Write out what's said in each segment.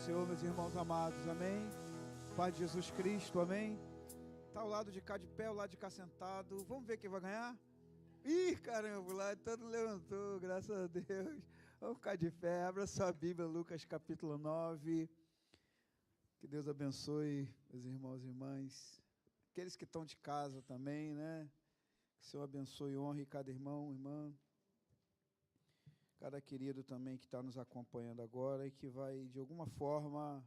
Senhor, meus irmãos amados, amém? Pai de Jesus Cristo, amém? Está ao lado de cá de pé, ao lado de cá sentado. Vamos ver quem vai ganhar? Ih, caramba, o lado todo levantou, graças a Deus. Vamos ficar de pé, abra sua Bíblia, Lucas capítulo 9. Que Deus abençoe os irmãos e irmãs. Aqueles que estão de casa também, né? Que o Senhor abençoe e honre cada irmão, irmã. Cada querido também que está nos acompanhando agora e que vai, de alguma forma,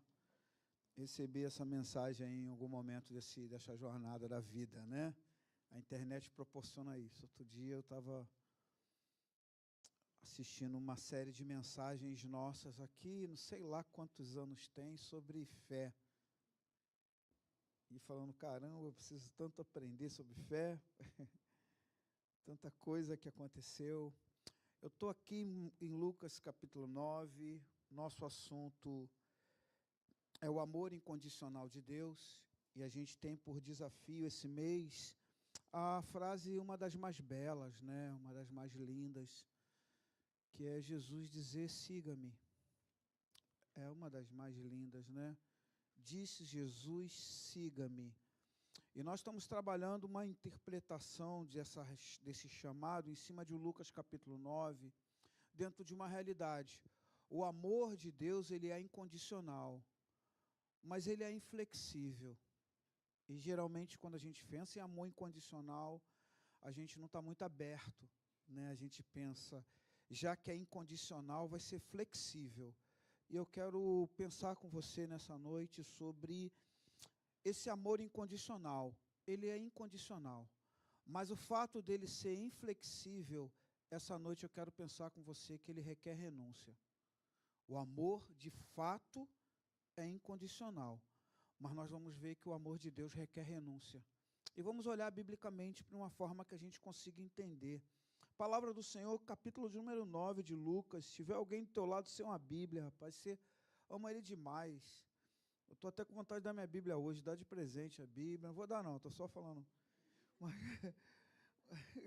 receber essa mensagem em algum momento dessa jornada da vida, né? A internet proporciona isso. Outro dia eu estava assistindo uma série de mensagens nossas aqui, não sei lá quantos anos tem, sobre fé. E falando, caramba, eu preciso tanto aprender sobre fé, tanta coisa que aconteceu. Eu estou aqui em Lucas capítulo 9, nosso assunto é o amor incondicional de Deus, e a gente tem por desafio esse mês a frase, uma das mais belas, né, uma das mais lindas, que é Jesus dizer, siga-me. É uma das mais lindas, né? Disse Jesus, siga-me. E nós estamos trabalhando uma interpretação desse chamado em cima de Lucas capítulo 9, dentro de uma realidade. O amor de Deus, ele é incondicional, mas ele é inflexível. E geralmente quando a gente pensa em amor incondicional, a gente não está muito aberto, né? A gente pensa, já que é incondicional, vai ser flexível. E eu quero pensar com você nessa noite sobre esse amor incondicional. Ele é incondicional, mas o fato dele ser inflexível, essa noite eu quero pensar com você que ele requer renúncia. O amor, de fato, é incondicional, mas nós vamos ver que o amor de Deus requer renúncia. E vamos olhar biblicamente para uma forma que a gente consiga entender. Palavra do Senhor, capítulo de número 9 de Lucas. Se tiver alguém do teu lado sem uma Bíblia, rapaz, você ama ele demais. Eu estou até com vontade de dar minha Bíblia hoje, dar de presente a Bíblia. Não vou dar não, estou só falando.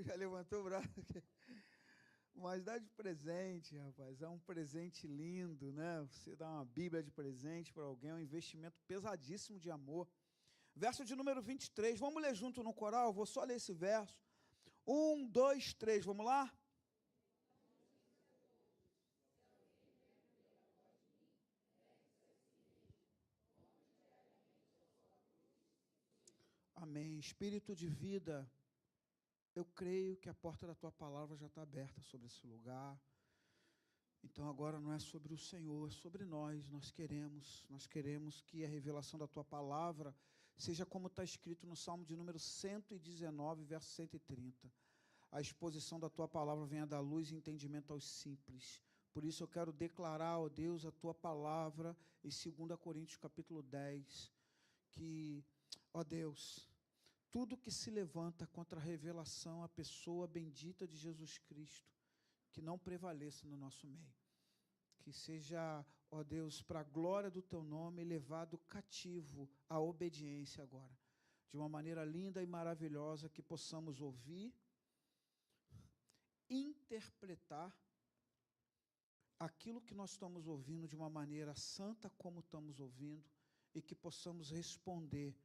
Já levantou o braço aqui. Mas dá de presente, rapaz, é um presente lindo, né? Você dá uma Bíblia de presente para alguém, é um investimento pesadíssimo de amor. Verso de número 23, vamos ler junto no coral? Vou só ler esse verso. 1, 2, 3, vamos lá? Amém. Espírito de vida, eu creio que a porta da tua palavra já está aberta sobre esse lugar. Então agora não é sobre o Senhor, é sobre nós. Nós queremos que a revelação da tua palavra seja como está escrito no Salmo de número 119, verso 130. A exposição da tua palavra venha dar luz e entendimento aos simples. Por isso eu quero declarar, ó Deus, a tua palavra em 2 Coríntios capítulo 10, que, ó Deus, tudo que se levanta contra a revelação, a pessoa bendita de Jesus Cristo, que não prevaleça no nosso meio. Que seja, ó Deus, para a glória do teu nome, levado cativo à obediência agora. De uma maneira linda e maravilhosa, que possamos ouvir, interpretar aquilo que nós estamos ouvindo de uma maneira santa como estamos ouvindo e que possamos responder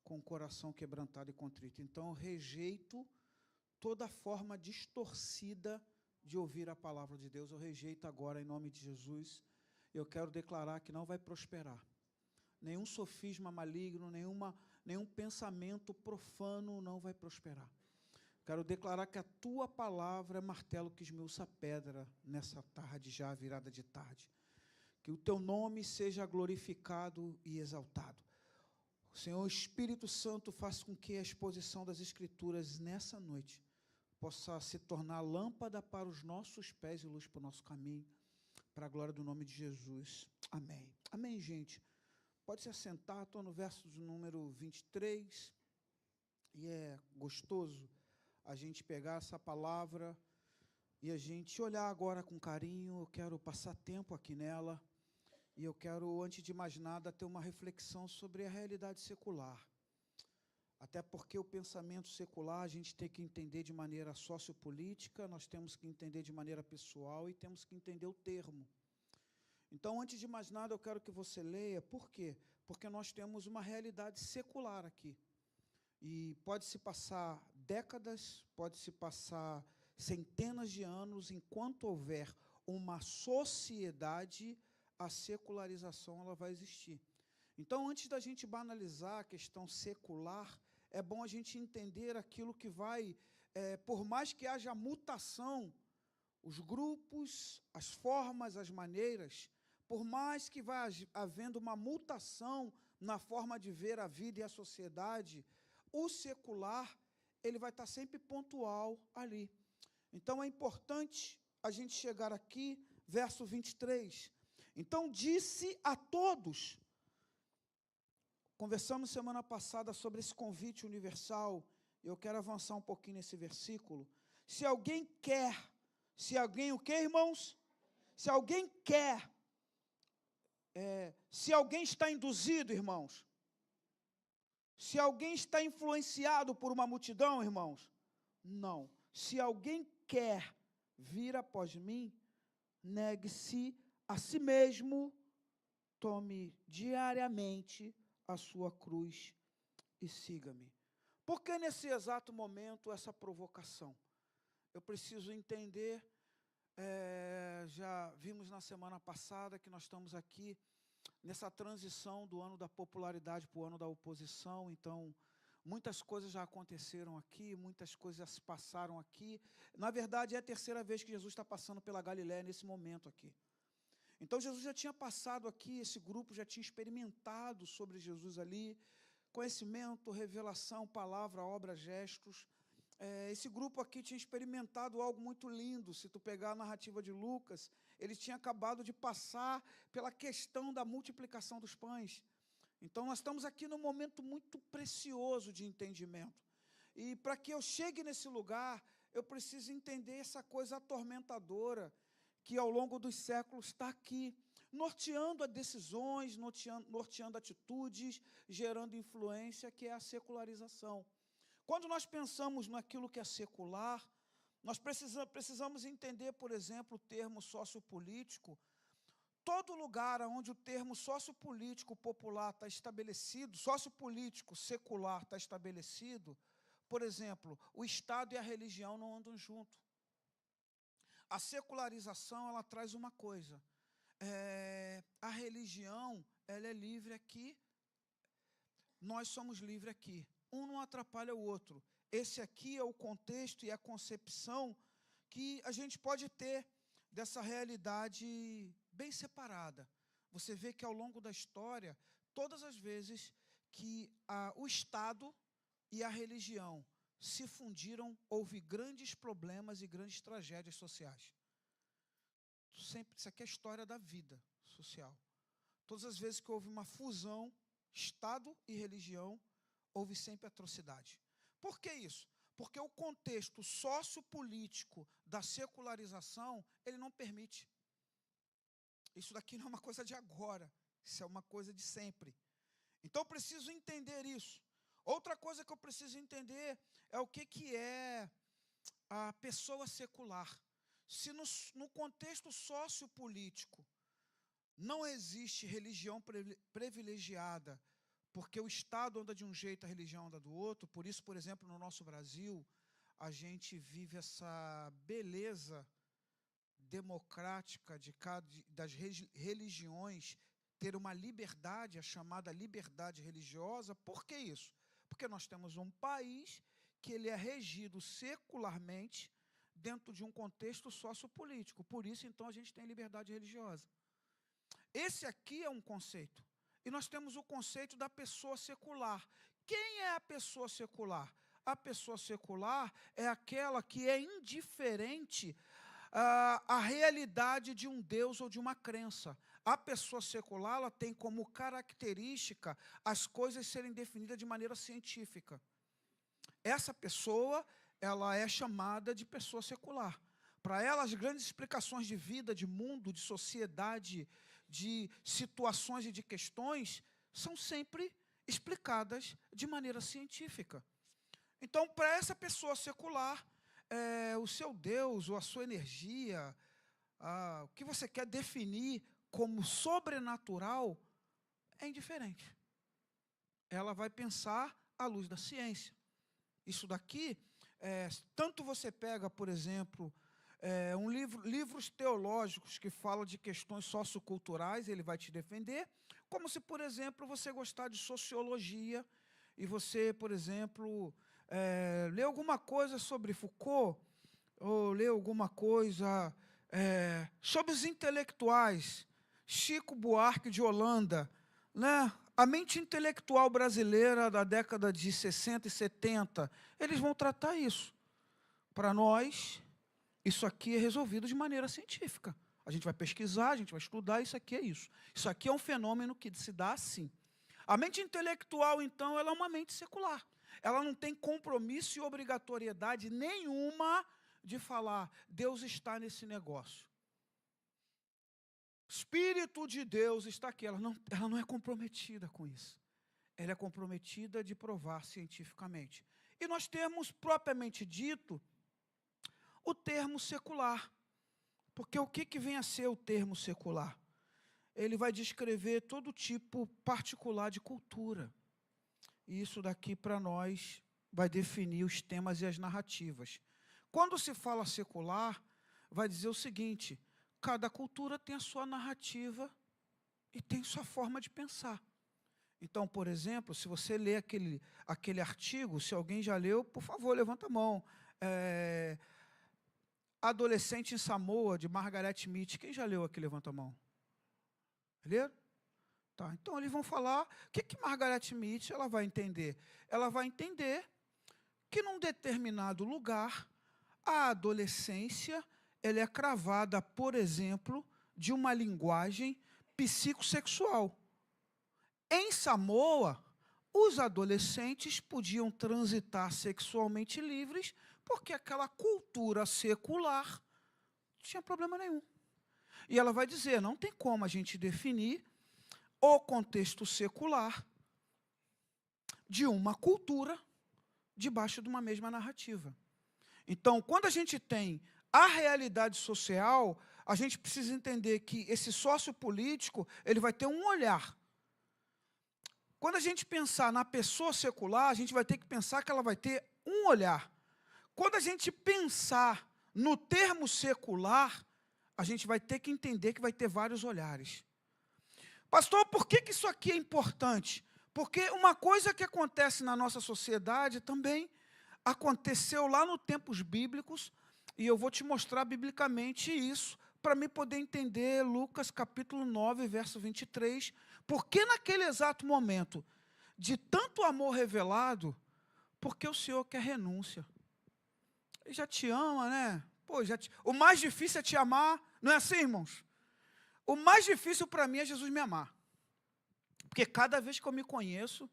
com o coração quebrantado e contrito. Então, eu rejeito toda forma distorcida de ouvir a palavra de Deus. Eu rejeito agora em nome de Jesus. Eu quero declarar que não vai prosperar. Nenhum sofisma maligno, nenhum pensamento profano não vai prosperar. Quero declarar que a tua palavra é martelo que esmiuça a pedra nessa tarde, já virada de tarde. Que o teu nome seja glorificado e exaltado. Senhor, Espírito Santo, faça com que a exposição das Escrituras nessa noite possa se tornar lâmpada para os nossos pés e luz para o nosso caminho, para a glória do nome de Jesus. Amém. Amém, gente. Pode se assentar, estou no verso de número 23, e é gostoso a gente pegar essa palavra e a gente olhar agora com carinho. Eu quero passar tempo aqui nela e eu quero, antes de mais nada, ter uma reflexão sobre a realidade secular. Até porque o pensamento secular a gente tem que entender de maneira sociopolítica, nós temos que entender de maneira pessoal e temos que entender o termo. Então, antes de mais nada, eu quero que você leia. Por quê? Porque nós temos uma realidade secular aqui. E pode-se passar décadas, pode-se passar centenas de anos, enquanto houver uma sociedade, a secularização ela vai existir. Então, antes da gente banalizar a questão secular, é bom a gente entender aquilo que vai, por mais que haja mutação, os grupos, as formas, as maneiras, por mais que vá havendo uma mutação na forma de ver a vida e a sociedade, o secular, ele vai estar sempre pontual ali. Então, é importante a gente chegar aqui, verso 23. Então, disse a todos, conversamos semana passada sobre esse convite universal, eu quero avançar um pouquinho nesse versículo. Se alguém quer, se alguém o quê, irmãos? Se alguém quer, se alguém está induzido, irmãos, se alguém está influenciado por uma multidão, irmãos, não. Se alguém quer vir após mim, negue-se a si mesmo, tome diariamente a sua cruz e siga-me. Por que nesse exato momento essa provocação? Eu preciso entender, já vimos na semana passada que nós estamos aqui nessa transição do ano da popularidade para o ano da oposição, então, muitas coisas já aconteceram aqui, muitas coisas já se passaram aqui. Na verdade, é a terceira vez que Jesus está passando pela Galiléia nesse momento aqui. Então, Jesus já tinha passado aqui, esse grupo já tinha experimentado sobre Jesus ali, conhecimento, revelação, palavra, obra, gestos. Esse grupo aqui tinha experimentado algo muito lindo. Se tu pegar a narrativa de Lucas, ele tinha acabado de passar pela questão da multiplicação dos pães. Então, nós estamos aqui num momento muito precioso de entendimento. E para que eu chegue nesse lugar, eu preciso entender essa coisa atormentadora que ao longo dos séculos está aqui, norteando as decisões, norteando atitudes, gerando influência, que é a secularização. Quando nós pensamos naquilo que é secular, nós precisamos entender, por exemplo, o termo sociopolítico. Todo lugar onde o termo sociopolítico popular está estabelecido, sociopolítico secular está estabelecido, por exemplo, o Estado e a religião não andam juntos. A secularização, ela traz uma coisa, a religião, ela é livre aqui, nós somos livres aqui. Um não atrapalha o outro. Esse aqui é o contexto e a concepção que a gente pode ter dessa realidade bem separada. Você vê que ao longo da história, todas as vezes que o Estado e a religião se fundiram, houve grandes problemas e grandes tragédias sociais. Sempre, isso aqui é a história da vida social. Todas as vezes que houve uma fusão, Estado e religião, houve sempre atrocidade. Por que isso? Porque o contexto sociopolítico da secularização, ele não permite. Isso daqui não é uma coisa de agora, isso é uma coisa de sempre. Então, eu preciso entender isso. Outra coisa que eu preciso entender é o que é a pessoa secular. Se no contexto sociopolítico não existe religião privilegiada, porque o Estado anda de um jeito, a religião anda do outro. Por isso, por exemplo, no nosso Brasil, a gente vive essa beleza democrática das religiões ter uma liberdade, a chamada liberdade religiosa. Por que isso? Porque nós temos um país que ele é regido secularmente dentro de um contexto sociopolítico. Por isso, então, a gente tem liberdade religiosa. Esse aqui é um conceito. E nós temos o conceito da pessoa secular. Quem é a pessoa secular? A pessoa secular é aquela que é indiferente à realidade de um Deus ou de uma crença. A pessoa secular, ela tem como característica as coisas serem definidas de maneira científica. Essa pessoa, ela é chamada de pessoa secular. Para ela, as grandes explicações de vida, de mundo, de sociedade, de situações e de questões, são sempre explicadas de maneira científica. Então, para essa pessoa secular, o seu Deus ou a sua energia, o que você quer definir como sobrenatural, é indiferente. Ela vai pensar à luz da ciência. Isso daqui, tanto você pega, por exemplo, livros teológicos que falam de questões socioculturais, ele vai te defender, como se, por exemplo, você gostar de sociologia e você, por exemplo, ler alguma coisa sobre Foucault, ou ler alguma coisa sobre os intelectuais, Chico Buarque de Holanda, né? A mente intelectual brasileira da década de 60 e 70, eles vão tratar isso. Para nós, isso aqui é resolvido de maneira científica. A gente vai pesquisar, a gente vai estudar, isso aqui é isso. Isso aqui é um fenômeno que se dá assim. A mente intelectual, então, ela é uma mente secular. Ela não tem compromisso e obrigatoriedade nenhuma de falar, Deus está nesse negócio. Espírito de Deus está aqui. Ela não é comprometida com isso. Ela é comprometida de provar cientificamente. E nós temos, propriamente dito, o termo secular. Porque o que vem a ser o termo secular? Ele vai descrever todo tipo particular de cultura. E isso daqui, para nós, vai definir os temas e as narrativas. Quando se fala secular, vai dizer o seguinte: cada cultura tem a sua narrativa e tem sua forma de pensar. Então, por exemplo, se você lê aquele artigo, se alguém já leu, por favor, levanta a mão. Adolescente em Samoa, de Margaret Mead. Quem já leu aqui, levanta a mão. Leram? Tá, então, eles vão falar, o que Margaret Mead ela vai entender? Ela vai entender que, num determinado lugar, a adolescência ela é cravada, por exemplo, de uma linguagem psicossexual. Em Samoa, os adolescentes podiam transitar sexualmente livres, porque aquela cultura secular não tinha problema nenhum. E ela vai dizer, não tem como a gente definir o contexto secular de uma cultura debaixo de uma mesma narrativa. Então, quando a gente tem a realidade social, a gente precisa entender que esse sociopolítico, ele vai ter um olhar. Quando a gente pensar na pessoa secular, a gente vai ter que pensar que ela vai ter um olhar. Quando a gente pensar no termo secular, a gente vai ter que entender que vai ter vários olhares. Pastor, por que isso aqui é importante? Porque uma coisa que acontece na nossa sociedade também aconteceu lá nos tempos bíblicos, e eu vou te mostrar biblicamente isso, para mim poder entender Lucas capítulo 9, verso 23, porque naquele exato momento, de tanto amor revelado, porque o Senhor quer renúncia. Ele já te ama, né? Pô, o mais difícil é te amar, não é assim, irmãos? O mais difícil para mim é Jesus me amar. Porque cada vez que eu me conheço,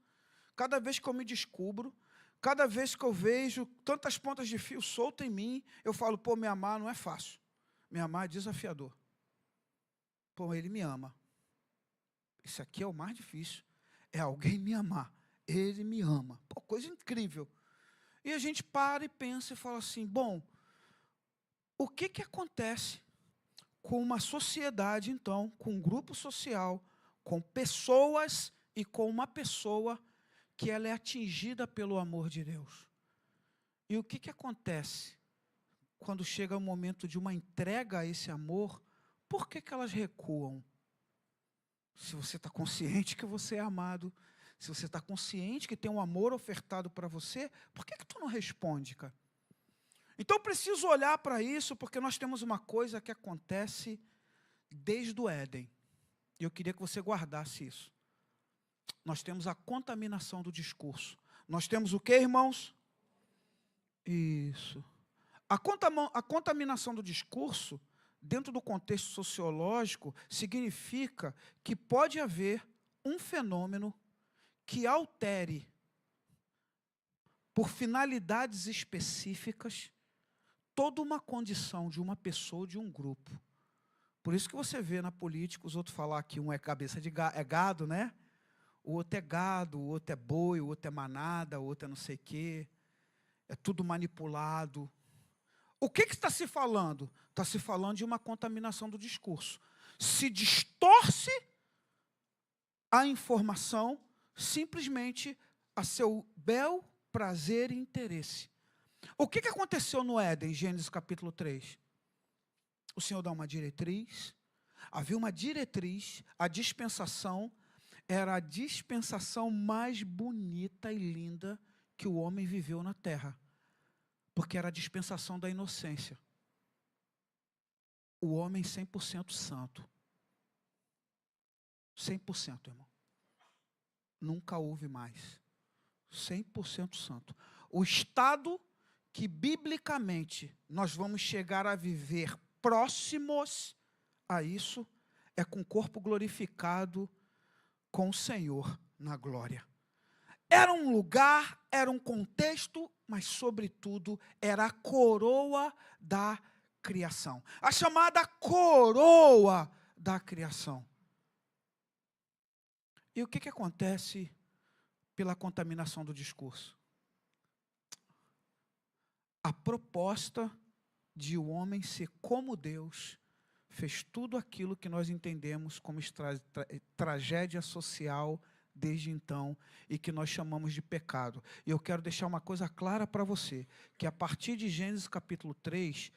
cada vez que eu me descubro, cada vez que eu vejo tantas pontas de fio soltas em mim, eu falo, pô, me amar não é fácil. Me amar é desafiador. Pô, ele me ama. Isso aqui é o mais difícil. É alguém me amar. Ele me ama. Pô, coisa incrível. E a gente para e pensa e fala assim, bom, o que acontece com uma sociedade, então, com um grupo social, com pessoas e com uma pessoa que ela é atingida pelo amor de Deus? E o que acontece quando chega o momento de uma entrega a esse amor? Por que elas recuam? Se você está consciente que você é amado, se você está consciente que tem um amor ofertado para você, por que tu não responde, cara? Então, eu preciso olhar para isso, porque nós temos uma coisa que acontece desde o Éden. E eu queria que você guardasse isso. Nós temos a contaminação do discurso. Nós temos o quê, irmãos? Isso. A contaminação do discurso, dentro do contexto sociológico, significa que pode haver um fenômeno que altere, por finalidades específicas, toda uma condição de uma pessoa ou de um grupo. Por isso que você vê na política os outros falar que um é cabeça de gado, né? O outro é gado, o outro é boi, o outro é manada, o outro é não sei o quê. É tudo manipulado. O que está se falando? Está se falando de uma contaminação do discurso. se distorce a informação simplesmente a seu bel prazer e interesse. O que aconteceu no Éden, Gênesis capítulo 3? O Senhor dá uma diretriz, havia uma diretriz, a dispensação era a dispensação mais bonita e linda que o homem viveu na terra, porque era a dispensação da inocência. O homem 100% santo. 100%, irmão. Nunca houve mais. 100% santo. O estado que, biblicamente, nós vamos chegar a viver próximos a isso, é com o corpo glorificado com o Senhor na glória. Era um lugar, era um contexto, mas, sobretudo, era a coroa da criação. A chamada coroa da criação. E o que acontece pela contaminação do discurso? A proposta de o homem ser como Deus fez tudo aquilo que nós entendemos como tragédia social desde então e que nós chamamos de pecado. E eu quero deixar uma coisa clara para você, que a partir de Gênesis capítulo 3,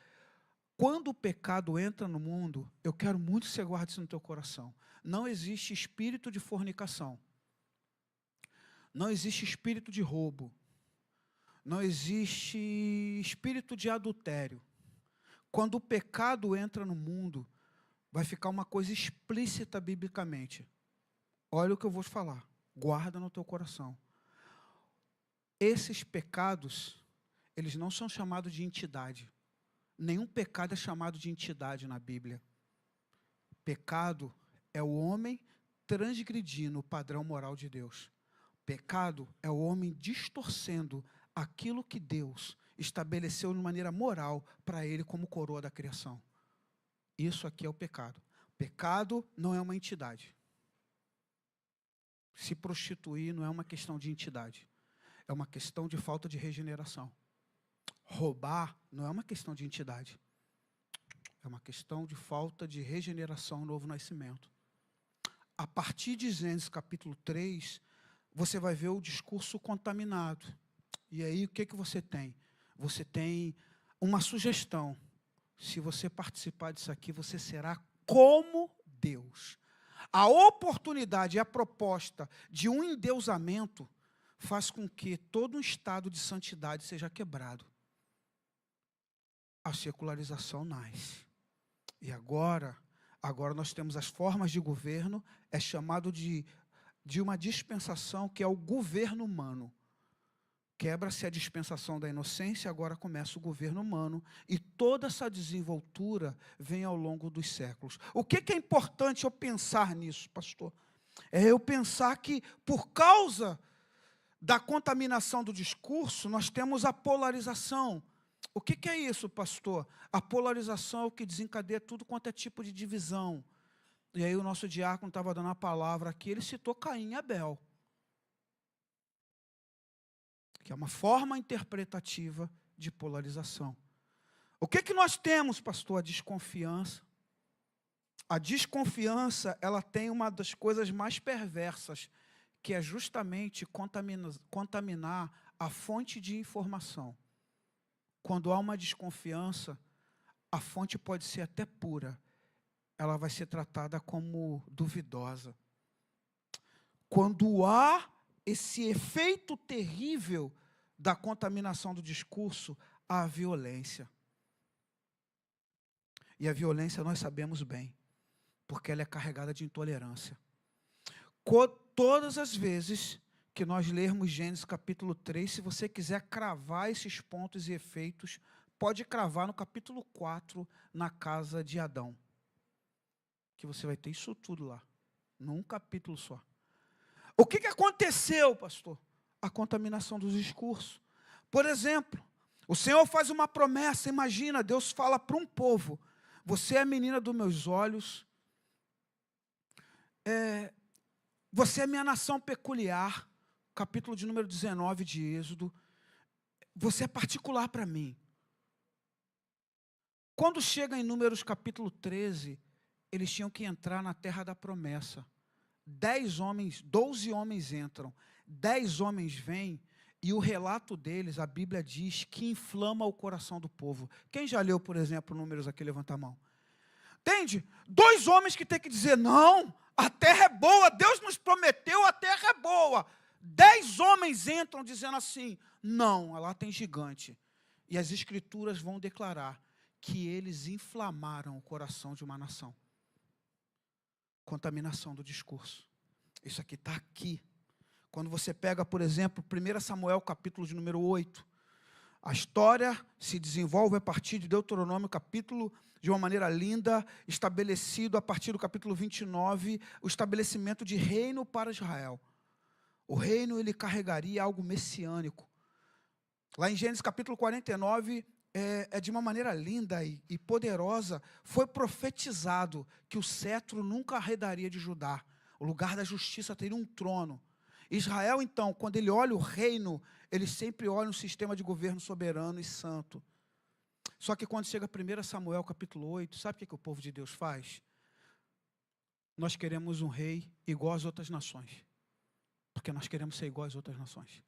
quando o pecado entra no mundo, eu quero muito que você guarde isso no teu coração. Não existe espírito de fornicação. Não existe espírito de roubo. Não existe espírito de adultério. Quando o pecado entra no mundo, vai ficar uma coisa explícita biblicamente. Olha o que eu vou te falar. Guarda no teu coração. Esses pecados, eles não são chamados de entidade. Nenhum pecado é chamado de entidade na Bíblia. Pecado é o homem transgredindo o padrão moral de Deus. Pecado é o homem distorcendo aquilo que Deus estabeleceu de maneira moral para ele como coroa da criação. Isso aqui é o pecado. Pecado não é uma entidade. Se prostituir não é uma questão de entidade. É uma questão de falta de regeneração. Roubar não é uma questão de entidade. É uma questão de falta de regeneração, novo nascimento. A partir de Gênesis capítulo 3, você vai ver o discurso contaminado. E aí, o que você tem? Você tem uma sugestão. Se você participar disso aqui, você será como Deus. A oportunidade e a proposta de um endeusamento faz com que todo um estado de santidade seja quebrado. A secularização nasce. E agora nós temos as formas de governo, é chamado de uma dispensação que é o governo humano. Quebra-se a dispensação da inocência, agora começa o governo humano, e toda essa desenvoltura vem ao longo dos séculos. O que é importante eu pensar nisso, pastor? É eu pensar que, por causa da contaminação do discurso, nós temos a polarização. O que é isso, pastor? A polarização é o que desencadeia tudo quanto é tipo de divisão. E aí o nosso diácono estava dando a palavra aqui, ele citou Caim e Abel, que é uma forma interpretativa de polarização. O que nós temos, pastor? A desconfiança. A desconfiança, ela tem uma das coisas mais perversas, que é justamente contaminar a fonte de informação. Quando há uma desconfiança, a fonte pode ser até pura, ela vai ser tratada como duvidosa. Quando há esse efeito terrível da contaminação do discurso, há a violência. E a violência nós sabemos bem, porque ela é carregada de intolerância. Todas as vezes que nós lermos Gênesis capítulo 3, se você quiser cravar esses pontos e efeitos, pode cravar no capítulo 4, na casa de Adão. Que você vai ter isso tudo lá, num capítulo só. O que aconteceu, pastor? A contaminação dos discursos. Por exemplo, o Senhor faz uma promessa, imagina, Deus fala para um povo, você é a menina dos meus olhos, você é minha nação peculiar, capítulo de número 19 de Êxodo, você é particular para mim. Quando chega em Números capítulo 13, eles tinham que entrar na terra da promessa. 12 homens entram, 10 homens vêm, e o relato deles, a Bíblia diz que inflama o coração do povo. Quem já leu, por exemplo, Números aqui, levanta a mão. Entende? 2 homens que tem que dizer, não, a terra é boa, Deus nos prometeu, a terra é boa. 10 homens entram dizendo assim, não, lá tem gigante. E as escrituras vão declarar que eles inflamaram o coração de uma nação. Contaminação do discurso. Isso aqui está aqui. Quando você pega, por exemplo, 1 Samuel, capítulo de número 8, a história se desenvolve a partir de Deuteronômio, capítulo, de uma maneira linda, estabelecido a partir do capítulo 29, o estabelecimento de reino para Israel. O reino, ele carregaria algo messiânico. Lá em Gênesis capítulo 49, de uma maneira linda e poderosa, foi profetizado que o cetro nunca arredaria de Judá. O lugar da justiça teria um trono. Israel, então, quando ele olha o reino, ele sempre olha um sistema de governo soberano e santo. Só que quando chega 1 Samuel capítulo 8, sabe o que o povo de Deus faz? Nós queremos um rei igual às outras nações. Porque nós queremos ser igual às outras nações.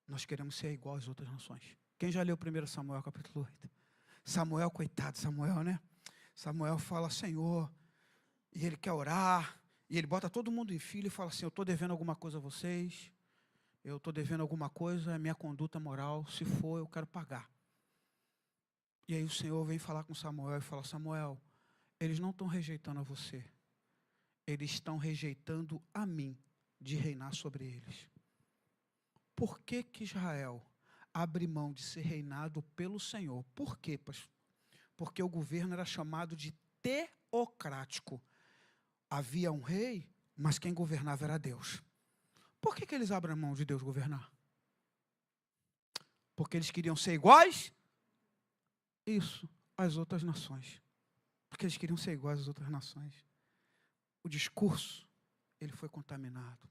Nós queremos ser igual às outras nações. Quem já leu 1 Samuel capítulo 8? Samuel, coitado, Samuel, né? Samuel fala, Senhor, e ele quer orar, e ele bota todo mundo em fila e fala assim, eu estou devendo alguma coisa a vocês, eu estou devendo alguma coisa, é minha conduta moral, se for, eu quero pagar. E aí o Senhor vem falar com Samuel e fala, Samuel, eles não estão rejeitando a você, eles estão rejeitando a mim, de reinar sobre eles. Por que que Israel abre mão de ser reinado pelo Senhor? Por quê, pastor? Porque o governo era chamado de teocrático. Havia um rei, mas quem governava era Deus. Por que que eles abrem mão de Deus governar? Porque eles queriam ser iguais? Isso, às outras nações. Porque eles queriam ser iguais às outras nações. O discurso, ele foi contaminado.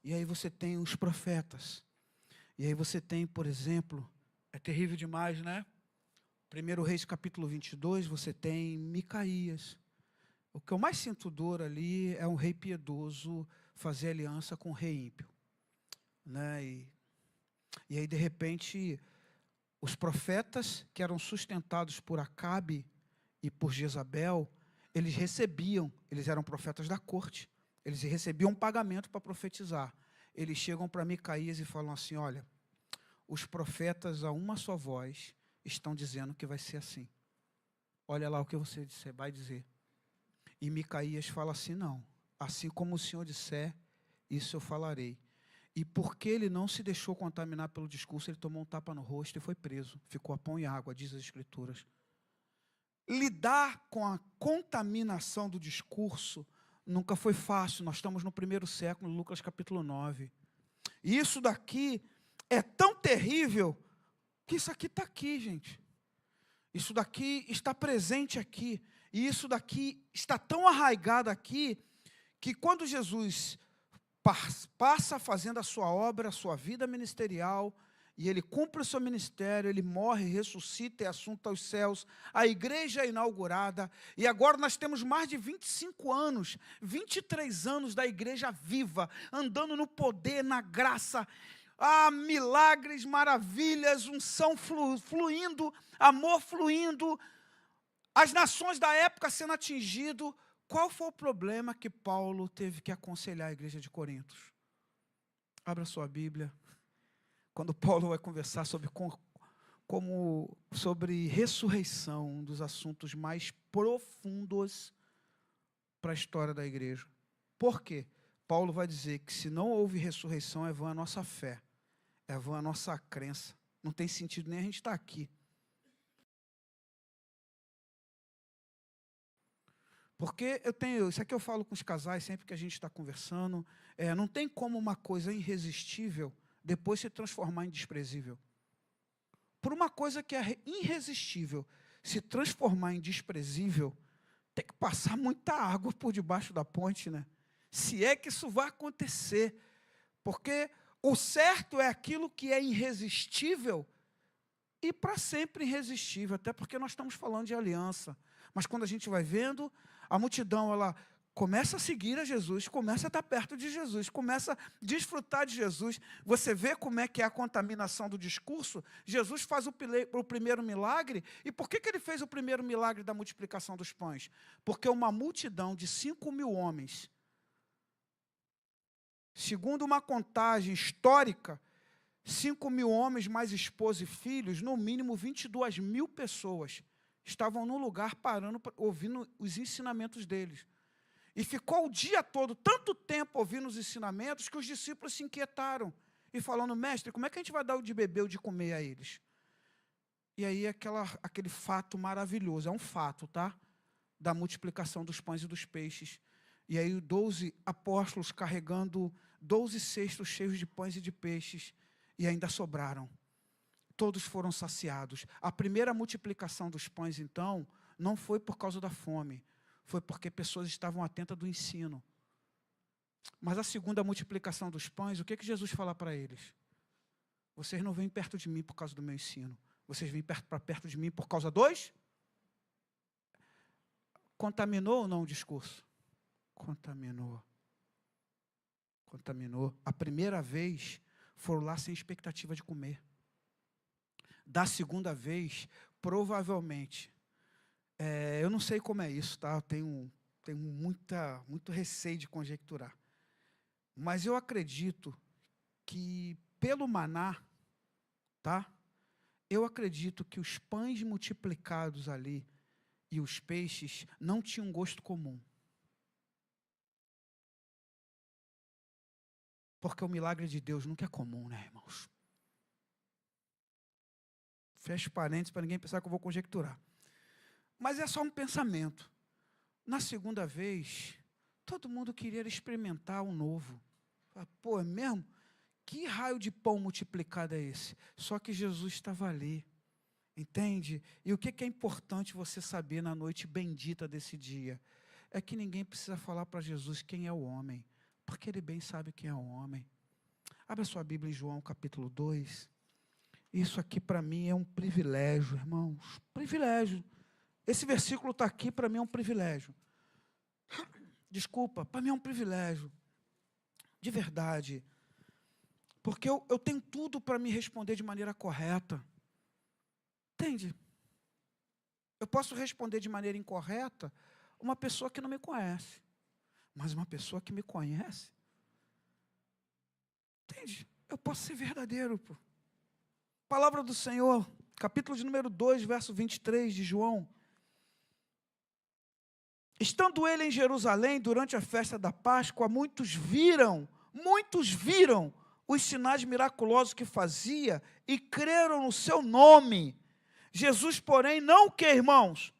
E aí você tem os profetas. E aí você tem, por exemplo, é terrível demais, né? 1 Reis capítulo 22, você tem Micaías. O que eu mais sinto dor ali é um rei piedoso fazer aliança com um rei ímpio. Né? E aí, de repente, os profetas que eram sustentados por Acabe e por Jezabel, eles eram profetas da corte, eles recebiam um pagamento para profetizar. Eles chegam para Micaías e falam assim, olha, os profetas a uma só voz estão dizendo que vai ser assim. Olha lá o que você vai dizer. E Micaías fala assim, não, assim como o Senhor disser, isso eu falarei. E porque ele não se deixou contaminar pelo discurso, ele tomou um tapa no rosto e foi preso. Ficou a pão e água, diz as Escrituras. Lidar com a contaminação do discurso nunca foi fácil. Nós estamos no 1º século, Lucas capítulo 9. E isso daqui é tão terrível que isso aqui está aqui, gente. Isso daqui está presente aqui. E isso daqui está tão arraigado aqui, que quando Jesus passa fazendo a sua obra, a sua vida ministerial, e ele cumpre o seu ministério, ele morre, ressuscita, é assunto aos céus, a igreja é inaugurada, e agora nós temos mais de 25 anos, 23 anos da igreja viva, andando no poder, na graça, milagres, maravilhas, unção fluindo, amor fluindo, as nações da época sendo atingidas. Qual foi o problema que Paulo teve que aconselhar a igreja de Corinto? Abra sua Bíblia. Quando Paulo vai conversar sobre ressurreição, um dos assuntos mais profundos para a história da igreja. Por quê? Paulo vai dizer que se não houve ressurreição, é vã a nossa fé, é vã a nossa crença. Não tem sentido nem a gente estar aqui. Porque isso aqui eu falo com os casais sempre que a gente está conversando, não tem como uma coisa irresistível depois se transformar em desprezível. Por uma coisa que é irresistível se transformar em desprezível, tem que passar muita água por debaixo da ponte, né? Se é que isso vai acontecer. Porque o certo é aquilo que é irresistível e para sempre irresistível, até porque nós estamos falando de aliança. Mas quando a gente vai vendo, a multidão, ela começa a seguir a Jesus, começa a estar perto de Jesus, começa a desfrutar de Jesus. Você vê como é que é a contaminação do discurso? Jesus faz o primeiro milagre. E por que ele fez o primeiro milagre da multiplicação dos pães? Porque uma multidão de 5.000 homens, segundo uma contagem histórica, 5.000 homens mais esposa e filhos, no mínimo 22.000 pessoas, estavam no lugar parando, ouvindo os ensinamentos deles. E ficou o dia todo, tanto tempo ouvindo os ensinamentos, que os discípulos se inquietaram. E falando, mestre, como é que a gente vai dar o de beber ou de comer a eles? E aí aquele fato maravilhoso, é um fato, tá? Da multiplicação dos pães e dos peixes. E aí 12 apóstolos carregando 12 cestos cheios de pães e de peixes, e ainda sobraram. Todos foram saciados. A primeira multiplicação dos pães, então, não foi por causa da fome, foi porque pessoas estavam atentas do ensino. Mas a segunda multiplicação dos pães, o que Jesus fala para eles? Vocês não vêm perto de mim por causa do meu ensino. Vocês vêm para perto de mim por causa dos? Contaminou ou não o discurso? Contaminou. Contaminou. A primeira vez, foram lá sem expectativa de comer. Da segunda vez, provavelmente, eu não sei como é isso, tá? Eu tenho muito receio de conjecturar. Mas eu acredito que, pelo maná, tá? Eu acredito que os pães multiplicados ali e os peixes não tinham gosto comum. Porque o milagre de Deus nunca é comum, né, irmãos? Fecho parênteses para ninguém pensar que eu vou conjecturar. Mas é só um pensamento. Na segunda vez, todo mundo queria experimentar o novo. Pô, é mesmo? Que raio de pão multiplicado é esse? Só que Jesus estava ali. Entende? E o que é importante você saber na noite bendita desse dia? É que ninguém precisa falar para Jesus quem é o homem, porque ele bem sabe quem é o homem. Abra sua Bíblia em João capítulo 2. Isso aqui para mim é um privilégio, irmãos. Privilégio. Esse versículo está aqui, para mim é um privilégio. Desculpa, para mim é um privilégio. De verdade. Porque eu tenho tudo para me responder de maneira correta. Entende? Eu posso responder de maneira incorreta uma pessoa que não me conhece. Mas uma pessoa que me conhece. Entende? Eu posso ser verdadeiro, pô. Palavra do Senhor, capítulo de número 2, verso 23 de João. Estando ele em Jerusalém, durante a festa da Páscoa, muitos viram os sinais miraculosos que fazia e creram no seu nome. Jesus, porém, não o que, irmãos?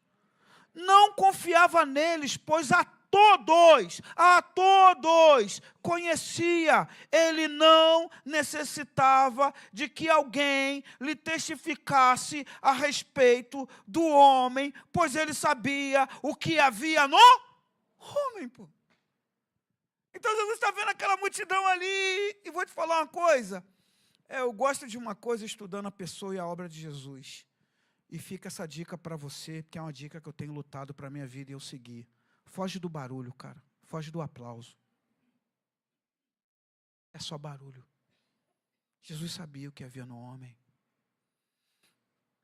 Não confiava neles, pois a todos conhecia. Ele não necessitava de que alguém lhe testificasse a respeito do homem, pois ele sabia o que havia no homem, pô. Então Jesus está vendo aquela multidão ali, e vou te falar uma coisa, eu gosto de uma coisa estudando a pessoa e a obra de Jesus, e fica essa dica para você, que é uma dica que eu tenho lutado para a minha vida e eu seguir. Foge do barulho, cara. Foge do aplauso. É só barulho. Jesus sabia o que havia no homem.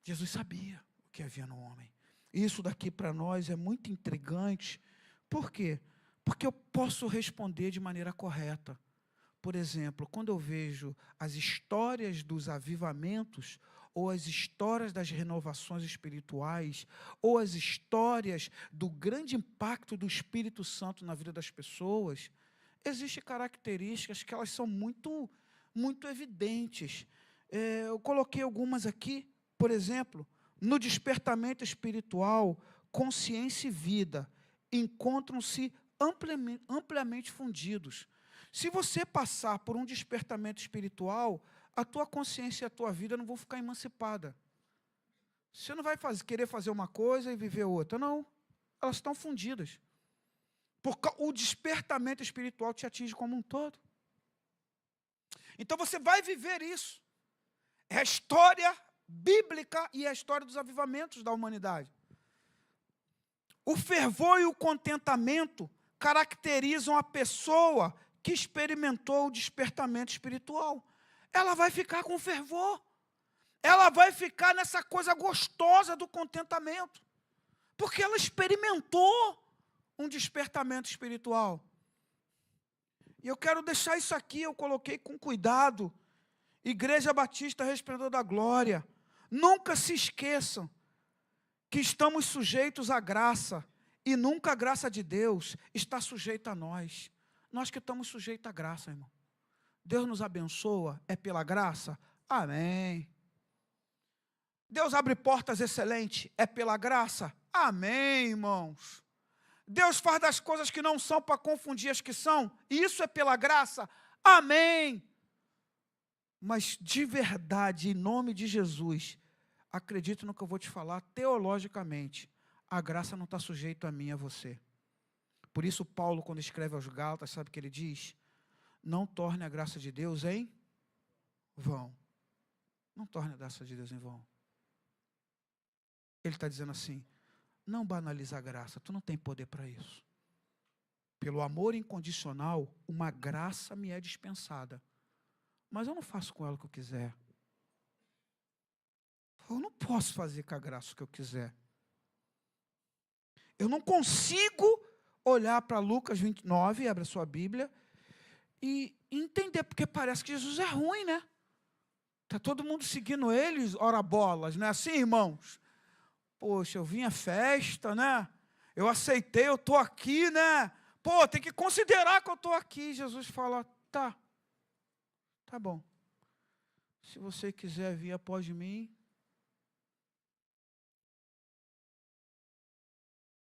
Jesus sabia o que havia no homem. Isso daqui para nós é muito intrigante. Por quê? Porque eu posso responder de maneira correta. Por exemplo, quando eu vejo as histórias dos avivamentos, ou as histórias das renovações espirituais, ou as histórias do grande impacto do Espírito Santo na vida das pessoas, existem características que elas são muito evidentes. Eu coloquei algumas aqui, por exemplo, no despertamento espiritual, consciência e vida encontram-se ampliamente fundidos. Se você passar por um despertamento espiritual, a tua consciência e a tua vida não vão ficar emancipadas. Você não vai querer fazer uma coisa e viver outra, não. Elas estão fundidas. Porque o despertamento espiritual te atinge como um todo. Então você vai viver isso. É a história bíblica e a história dos avivamentos da humanidade. O fervor e o contentamento caracterizam a pessoa que experimentou o despertamento espiritual. Ela vai ficar com fervor. Ela vai ficar nessa coisa gostosa do contentamento. Porque ela experimentou um despertamento espiritual. E eu quero deixar isso aqui, eu coloquei com cuidado. Igreja Batista Resplendor da Glória. Nunca se esqueçam que estamos sujeitos à graça. E nunca a graça de Deus está sujeita a nós. Nós que estamos sujeitos à graça, irmão. Deus nos abençoa, é pela graça? Amém. Deus abre portas excelentes, é pela graça? Amém, irmãos. Deus faz das coisas que não são para confundir as que são, e isso é pela graça? Amém. Mas de verdade, em nome de Jesus, acredite no que eu vou te falar teologicamente, a graça não está sujeita a mim e a você. Por isso Paulo, quando escreve aos Gálatas, sabe o que ele diz? Não torne a graça de Deus em vão. Não torne a graça de Deus em vão. Ele está dizendo assim, não banaliza a graça, tu não tem poder para isso. Pelo amor incondicional, uma graça me é dispensada. Mas eu não faço com ela o que eu quiser. Eu não posso fazer com a graça o que eu quiser. Eu não consigo olhar para Lucas 29, abre a sua Bíblia, e entender, porque parece que Jesus é ruim, né? Está todo mundo seguindo eles, ora bolas, não é assim, irmãos? Poxa, eu vim à festa, né? Eu aceitei, eu estou aqui, né? Pô, tem que considerar que eu estou aqui. Jesus fala, tá bom. Se você quiser vir após mim,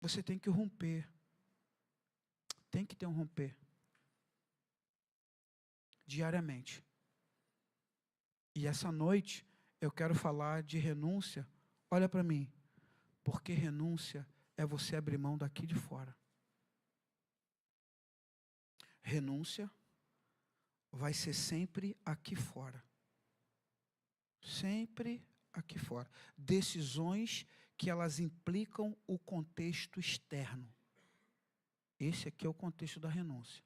você tem que romper. Tem que ter um romper. Diariamente. E essa noite, eu quero falar de renúncia. Olha para mim. Porque renúncia é você abrir mão daqui de fora. Renúncia vai ser sempre aqui fora. Sempre aqui fora. Decisões que elas implicam o contexto externo. Esse aqui é o contexto da renúncia.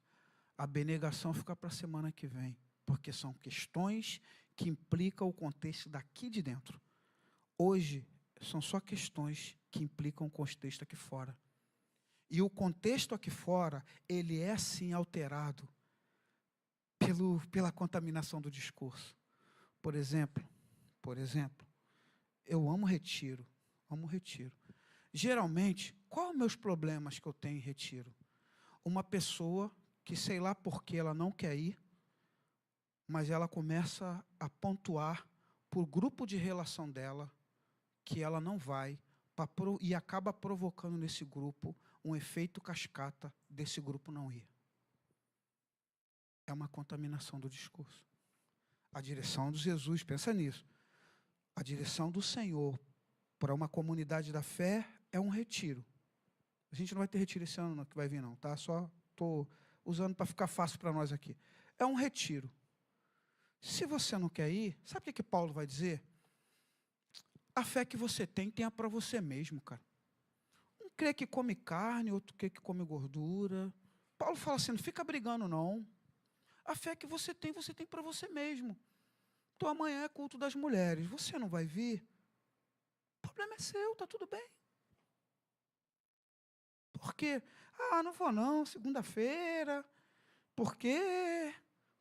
A abnegação fica para a semana que vem, porque são questões que implicam o contexto daqui de dentro. Hoje, são só questões que implicam o contexto aqui fora. E o contexto aqui fora, ele é sim alterado pela contaminação do discurso. Por exemplo, eu amo retiro. Geralmente, qual os meus problemas que eu tenho em retiro? Uma pessoa que sei lá por que ela não quer ir, mas ela começa a pontuar por grupo de relação dela que ela não vai e acaba provocando nesse grupo um efeito cascata desse grupo não ir. É uma contaminação do discurso. A direção de Jesus, pensa nisso. A direção do Senhor para uma comunidade da fé é um retiro. A gente não vai ter retiro esse ano que vai vir não, tá? Só estou usando para ficar fácil para nós aqui. É um retiro. Se você não quer ir, sabe o que Paulo vai dizer? A fé que você tem, tenha para você mesmo, cara. Um crê que come carne, outro crê que come gordura. Paulo fala assim, não fica brigando não. A fé que você tem para você mesmo. Então amanhã é culto das mulheres, você não vai vir? O problema é seu, está tudo bem. Por quê? Não vou não, segunda-feira. Por quê?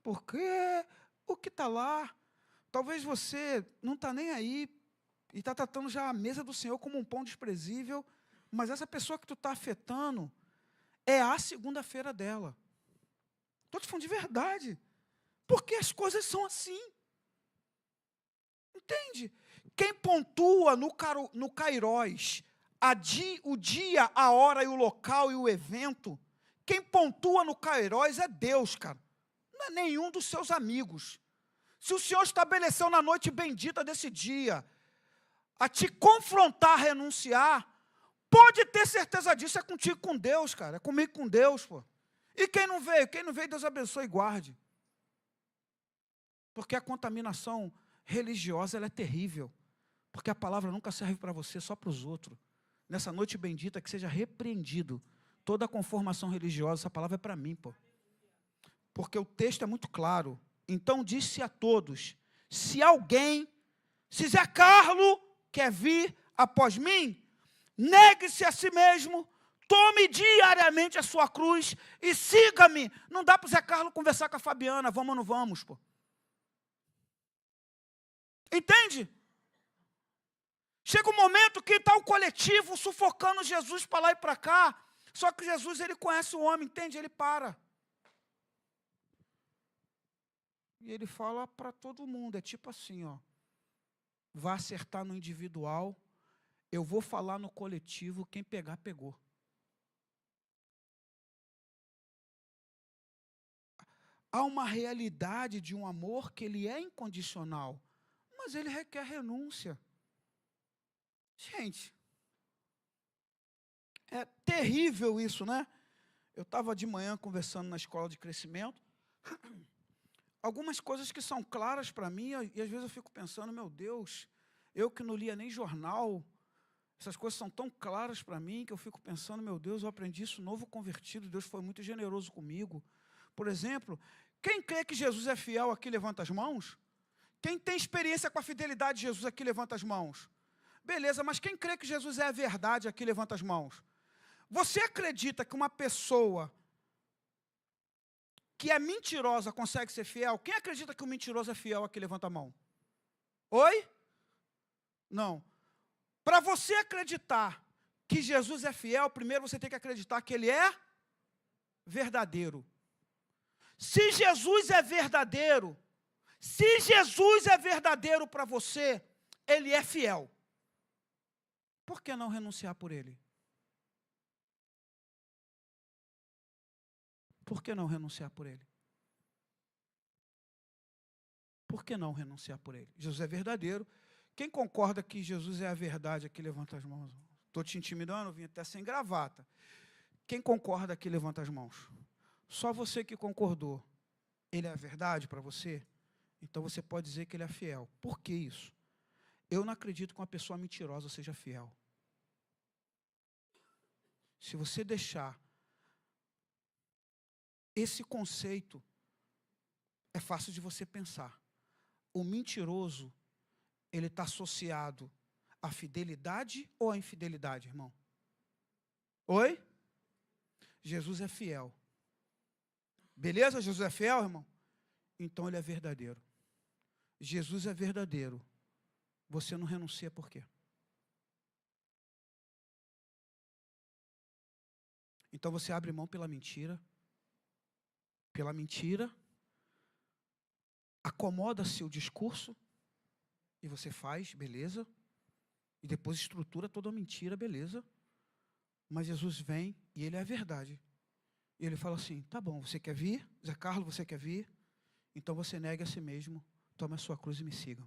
Por quê? O que está lá? Talvez você não está nem aí e está tratando já a mesa do Senhor como um pão desprezível, mas essa pessoa que tu está afetando é a segunda-feira dela. Estou te falando de verdade. Porque as coisas são assim. Entende? Quem pontua no Kairos o dia, a hora e o local e o evento, quem pontua no Kairos é Deus, cara. Não é nenhum dos seus amigos. Se o Senhor estabeleceu na noite bendita desse dia a te confrontar, a renunciar, pode ter certeza disso, é contigo com Deus, cara. É comigo com Deus, pô. E quem não veio, Deus abençoe e guarde. Porque a contaminação religiosa ela é terrível. Porque a palavra nunca serve para você, só para os outros. nessa noite bendita, que seja repreendido toda a conformação religiosa. Essa palavra é para mim, pô. Porque o texto é muito claro. Então disse a todos: se Zé Carlos quer vir após mim, negue-se a si mesmo, tome diariamente a sua cruz e siga-me. Não dá para o Zé Carlos conversar com a Fabiana, vamos ou não vamos, pô. Entende? Chega um momento que está o coletivo sufocando Jesus para lá e para cá, só que Jesus, ele conhece o homem, entende? Ele para. E ele fala para todo mundo, é tipo assim, ó, vai acertar no individual, eu vou falar no coletivo, quem pegar, pegou. Há uma realidade de um amor que ele é incondicional, mas ele requer renúncia. Gente, é terrível isso, né? Eu estava de manhã conversando na escola de crescimento, algumas coisas que são claras para mim, e às vezes eu fico pensando, meu Deus, eu que não lia nem jornal, essas coisas são tão claras para mim, que eu fico pensando, meu Deus, eu aprendi isso novo convertido, Deus foi muito generoso comigo. Por exemplo, quem crê que Jesus é fiel aqui, levanta as mãos. Quem tem experiência com a fidelidade de Jesus aqui, levanta as mãos. Beleza, mas quem crê que Jesus é a verdade aqui, levanta as mãos. Você acredita que uma pessoa que é mentirosa consegue ser fiel? Quem acredita que o mentiroso é fiel aqui, levanta a mão. Oi? Não. Para você acreditar que Jesus é fiel, primeiro você tem que acreditar que ele é verdadeiro. Se Jesus é verdadeiro para você, ele é fiel. Por que não renunciar por ele? Por que não renunciar por ele? Por que não renunciar por ele? Jesus é verdadeiro. Quem concorda que Jesus é a verdade aqui, levanta as mãos. Estou te intimidando, vim até sem gravata. Quem concorda aqui, levanta as mãos. Só você que concordou. Ele é a verdade para você? Então você pode dizer que ele é fiel. Por que isso? Eu não acredito que uma pessoa mentirosa seja fiel. Se você deixar esse conceito, é fácil de você pensar. O mentiroso, ele está associado à fidelidade ou à infidelidade, irmão? Oi? Jesus é fiel. Beleza? Jesus é fiel, irmão? Então ele é verdadeiro. Jesus é verdadeiro. Você não renuncia por quê? Então você abre mão pela mentira, acomoda-se o discurso, e você faz, beleza, e depois estrutura toda a mentira, beleza, mas Jesus vem e ele é a verdade, e ele fala assim, tá bom, você quer vir? Zé Carlos, você quer vir? Então você negue a si mesmo, tome a sua cruz e me siga.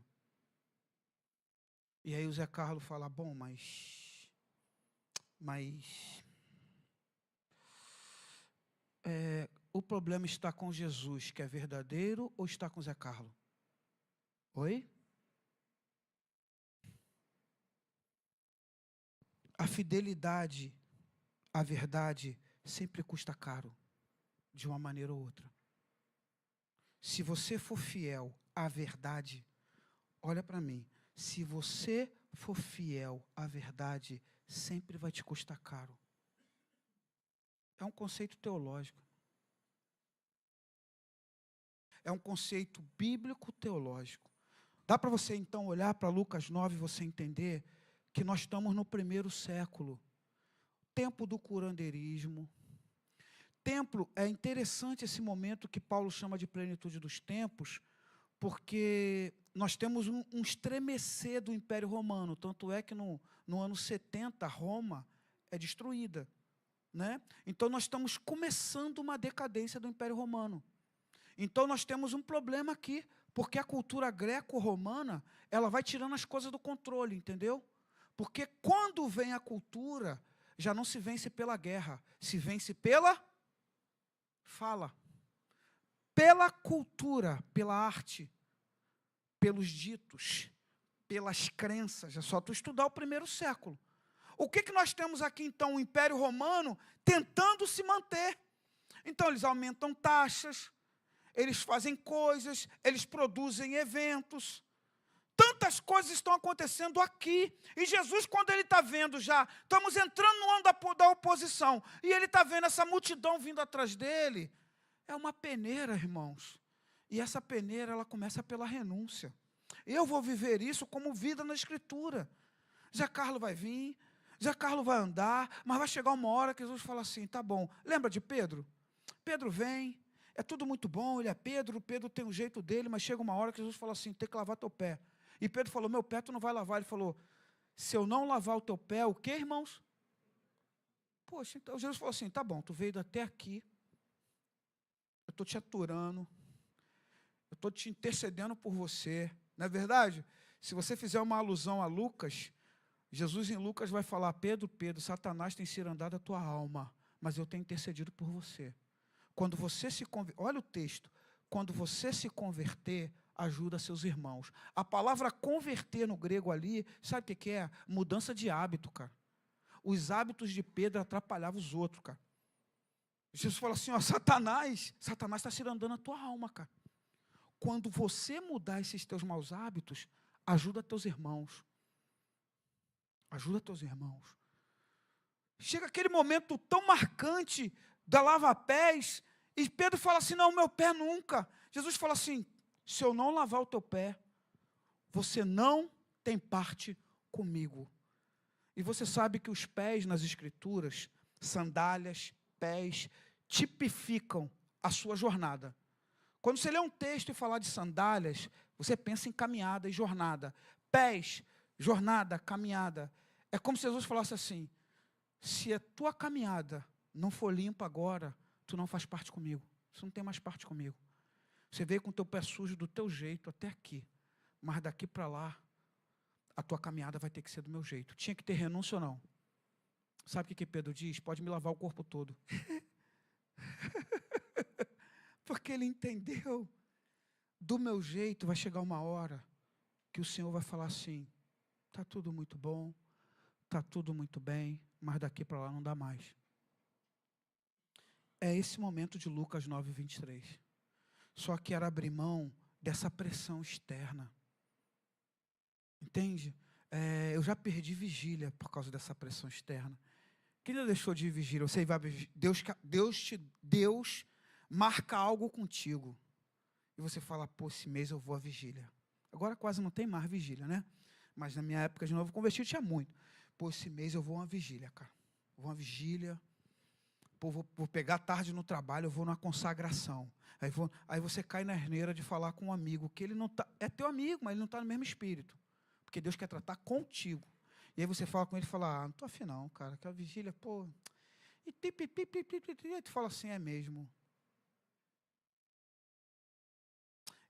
E aí o Zé Carlos fala, bom, mas o problema está com Jesus, que é verdadeiro, ou está com Zé Carlos? Oi? A fidelidade, a verdade, sempre custa caro, de uma maneira ou outra. Se você for fiel à verdade, olha para mim, se você for fiel à verdade, sempre vai te custar caro. É um conceito teológico. É um conceito bíblico-teológico. Dá para você, então, olhar para Lucas 9 e você entender que nós estamos no 1º século. Tempo do curandeirismo. Templo, é interessante esse momento que Paulo chama de plenitude dos tempos, porque nós temos um estremecer do Império Romano. Tanto é que no ano 70, Roma é destruída, né? Então nós estamos começando uma decadência do Império Romano. Então nós temos um problema aqui, porque a cultura greco-romana, ela vai tirando as coisas do controle, entendeu? Porque quando vem a cultura, já não se vence pela guerra, se vence pela fala. Pela cultura, pela arte, pelos ditos, pelas crenças. É só tu estudar o 1º século. O que nós temos aqui, então? O Império Romano tentando se manter. Então, eles aumentam taxas, eles fazem coisas, eles produzem eventos. Tantas coisas estão acontecendo aqui. E Jesus, quando ele está vendo já, estamos entrando no ano da oposição, e ele está vendo essa multidão vindo atrás dele, é uma peneira, irmãos. E essa peneira, ela começa pela renúncia. Eu vou viver isso como vida na Escritura. Zé Carlos vai vir, Zé Carlos vai andar, mas vai chegar uma hora que Jesus fala assim, tá bom. Lembra de Pedro? Pedro vem, é tudo muito bom, ele é Pedro tem o jeito dele, mas chega uma hora que Jesus fala assim, tem que lavar teu pé. E Pedro falou, meu pé tu não vai lavar. Ele falou, se eu não lavar o teu pé, o quê, irmãos? Poxa, então Jesus falou assim, tá bom, tu veio até aqui, eu estou te aturando, eu estou te intercedendo por você. Não é verdade? Se você fizer uma alusão a Lucas, Jesus em Lucas vai falar, Pedro, Satanás tem cirandado a tua alma, mas eu tenho intercedido por você. Quando você se converter, olha o texto, quando você se converter, ajuda seus irmãos. A palavra converter no grego ali, sabe o que é? Mudança de hábito, cara. Os hábitos de Pedro atrapalhavam os outros, cara. Jesus fala assim, ó, Satanás está cirandando a tua alma, cara. Quando você mudar esses teus maus hábitos, ajuda teus irmãos. Ajuda teus irmãos. Chega aquele momento tão marcante da lava-pés, e Pedro fala assim, não, meu pé nunca. Jesus fala assim, se eu não lavar o teu pé, você não tem parte comigo. E você sabe que os pés nas Escrituras, sandálias, pés, tipificam a sua jornada. Quando você lê um texto e falar de sandálias, você pensa em caminhada e jornada. Pés, jornada, caminhada. É como se Jesus falasse assim, se a tua caminhada não for limpa agora, tu não faz parte comigo. Você não tem mais parte comigo. Você veio com o teu pé sujo do teu jeito até aqui. Mas daqui para lá, a tua caminhada vai ter que ser do meu jeito. Tinha que ter renúncia ou não? Sabe o que Pedro diz? Pode me lavar o corpo todo. Porque ele entendeu, do meu jeito vai chegar uma hora que o Senhor vai falar assim, está tudo muito bom, está tudo muito bem, mas daqui para lá não dá mais. É esse momento de Lucas 9, 23. Só que era abrir mão dessa pressão externa. Entende? Eu já perdi vigília por causa dessa pressão externa. Quem já deixou de ir vigília? Você vai, Deus marca algo contigo. E você fala, pô, esse mês eu vou à vigília. Agora quase não tem mais vigília, né? Mas na minha época de novo convertido tinha muito. Pô, esse mês eu vou a uma vigília, cara. Vou a uma vigília. Pô, vou pegar tarde no trabalho, eu vou numa consagração. Aí você cai na asneira de falar com um amigo, que ele não tá, é teu amigo, mas ele não está no mesmo espírito. Porque Deus quer tratar contigo. E aí você fala com ele e fala, não estou afim não, cara, que a vigília, pô. E tu fala assim, é mesmo.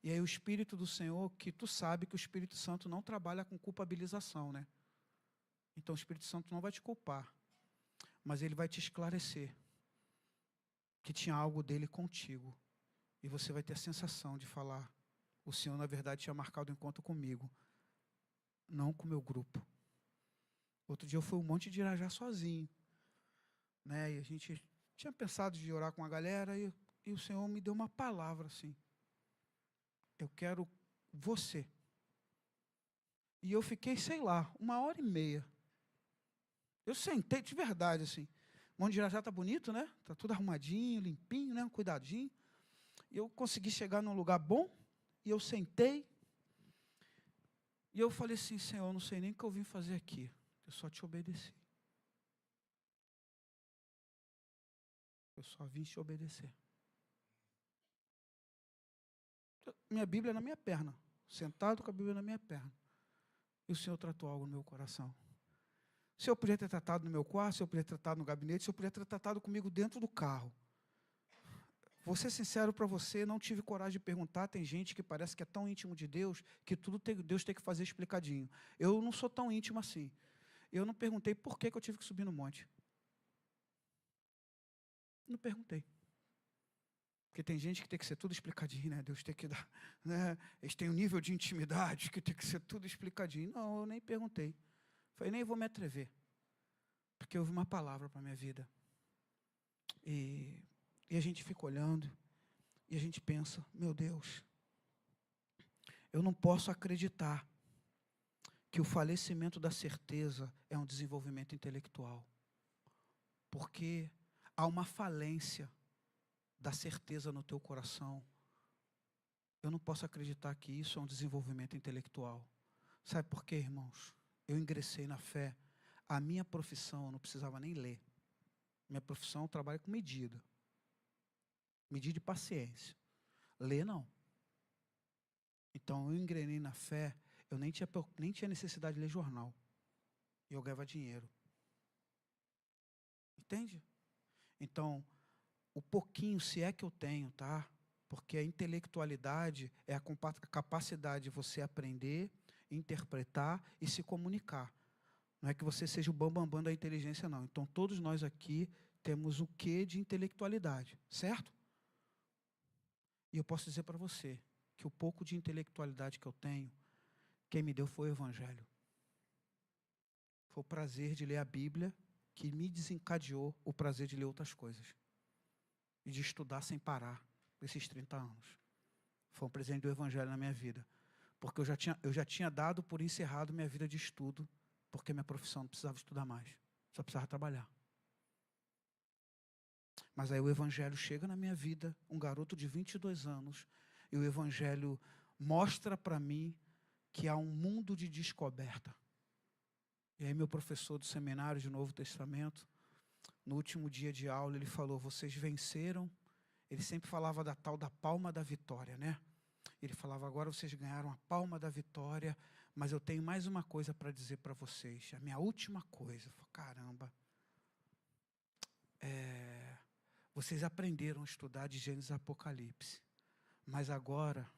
E aí o Espírito do Senhor, que tu sabe que o Espírito Santo não trabalha com culpabilização, né? Então o Espírito Santo não vai te culpar, mas ele vai te esclarecer que tinha algo dele contigo. E você vai ter a sensação de falar, o Senhor na verdade tinha marcado um encontro comigo, não com o meu grupo. Outro dia eu fui um monte de Irajá sozinho, né? E a gente tinha pensado de orar com a galera, e o Senhor me deu uma palavra assim, eu quero você. E eu fiquei, sei lá, 1h30. Eu sentei de verdade, assim. Monte de Irajá está bonito, né? Está tudo arrumadinho, limpinho, né? Cuidadinho. E eu consegui chegar num lugar bom, e eu sentei. E eu falei assim, Senhor, eu não sei nem o que eu vim fazer aqui. Eu só te obedeci. Eu só vim te obedecer. Minha Bíblia é na minha perna. Sentado com a Bíblia na minha perna. E o Senhor tratou algo no meu coração. Se eu podia ter tratado no meu quarto, se eu podia ter tratado no gabinete, se eu podia ter tratado comigo dentro do carro. Vou ser sincero para você, não tive coragem de perguntar. Tem gente que parece que é tão íntimo de Deus, que tudo Deus tem que fazer explicadinho. Eu não sou tão íntimo assim. Eu não perguntei por que eu tive que subir no monte. Não perguntei. Porque tem gente que tem que ser tudo explicadinho, né? Deus tem que dar, né? Eles têm um nível de intimidade que tem que ser tudo explicadinho. Não, eu nem perguntei. Falei, nem vou me atrever. Porque houve uma palavra para a minha vida. E a gente fica olhando, e a gente pensa, meu Deus, eu não posso acreditar que o falecimento da certeza é um desenvolvimento intelectual. Porque há uma falência da certeza no teu coração. Eu não posso acreditar que isso é um desenvolvimento intelectual. Sabe por quê, irmãos? Eu ingressei na fé. A minha profissão, eu não precisava nem ler. Minha profissão, eu trabalho com medida. Medida de paciência. Ler, não. Então, eu engrenei na fé, eu nem tinha necessidade de ler jornal. E eu ganhava dinheiro. Entende? Então, o pouquinho, se é que eu tenho, tá? Porque a intelectualidade é a capacidade de você aprender, interpretar e se comunicar. Não é que você seja o bambambam da inteligência, não. Então, todos nós aqui temos o quê de intelectualidade, certo? E eu posso dizer para você que o pouco de intelectualidade que eu tenho, quem me deu foi o Evangelho. Foi o prazer de ler a Bíblia que me desencadeou o prazer de ler outras coisas. E de estudar sem parar, esses 30 anos. Foi um presente do Evangelho na minha vida. Porque eu já tinha dado por encerrado minha vida de estudo, porque minha profissão não precisava estudar mais, só precisava trabalhar. Mas aí o Evangelho chega na minha vida, um garoto de 22 anos, e o Evangelho mostra para mim que há um mundo de descoberta. E aí meu professor do seminário de Novo Testamento, no último dia de aula, ele falou, vocês venceram. Ele sempre falava da tal da palma da vitória, né? Ele falava, agora vocês ganharam a palma da vitória, mas eu tenho mais uma coisa para dizer para vocês. A minha última coisa. Eu falei, caramba. Vocês aprenderam a estudar de Gênesis e Apocalipse. Mas agora,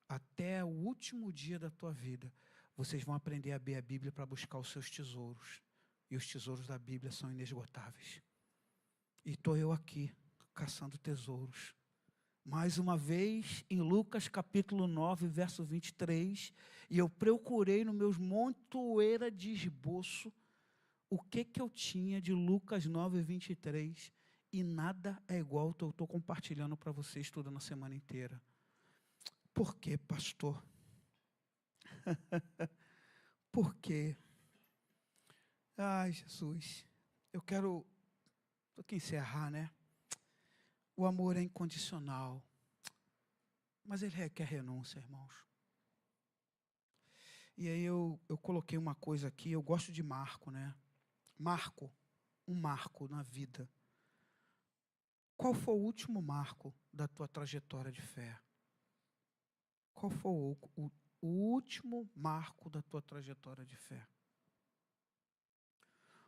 até o último dia da tua vida, vocês vão aprender a abrir a Bíblia para buscar os seus tesouros. E os tesouros da Bíblia são inesgotáveis. E estou eu aqui, caçando tesouros. Mais uma vez, em Lucas capítulo 9, verso 23, e eu procurei nos meus montoeira de esboço o que eu tinha de Lucas 9, 23, e nada é igual ao que eu estou compartilhando para você estudando a semana inteira. Por quê, pastor? Por quê? Ai, Jesus, eu quero encerrar, né? O amor é incondicional, mas ele requer renúncia, irmãos. E aí eu coloquei uma coisa aqui, eu gosto de Marco, né? Um marco na vida. Qual foi o último marco da tua trajetória de fé? Qual foi o último marco da tua trajetória de fé?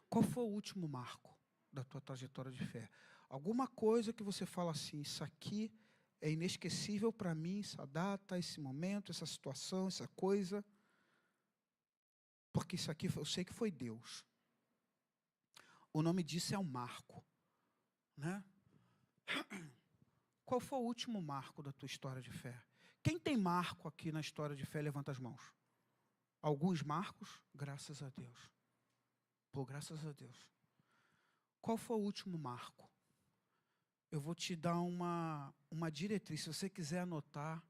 Qual foi o último marco da tua trajetória de fé? Alguma coisa que você fala assim, isso aqui é inesquecível para mim, essa data, esse momento, essa situação, essa coisa. Porque isso aqui, eu sei que foi Deus. O nome disso é um marco, né? Qual foi o último marco da tua história de fé? Quem tem marco aqui na história de fé, levanta as mãos. Alguns marcos? Graças a Deus. Pô, graças a Deus. Qual foi o último marco? Eu vou te dar uma diretriz. Se você quiser anotar,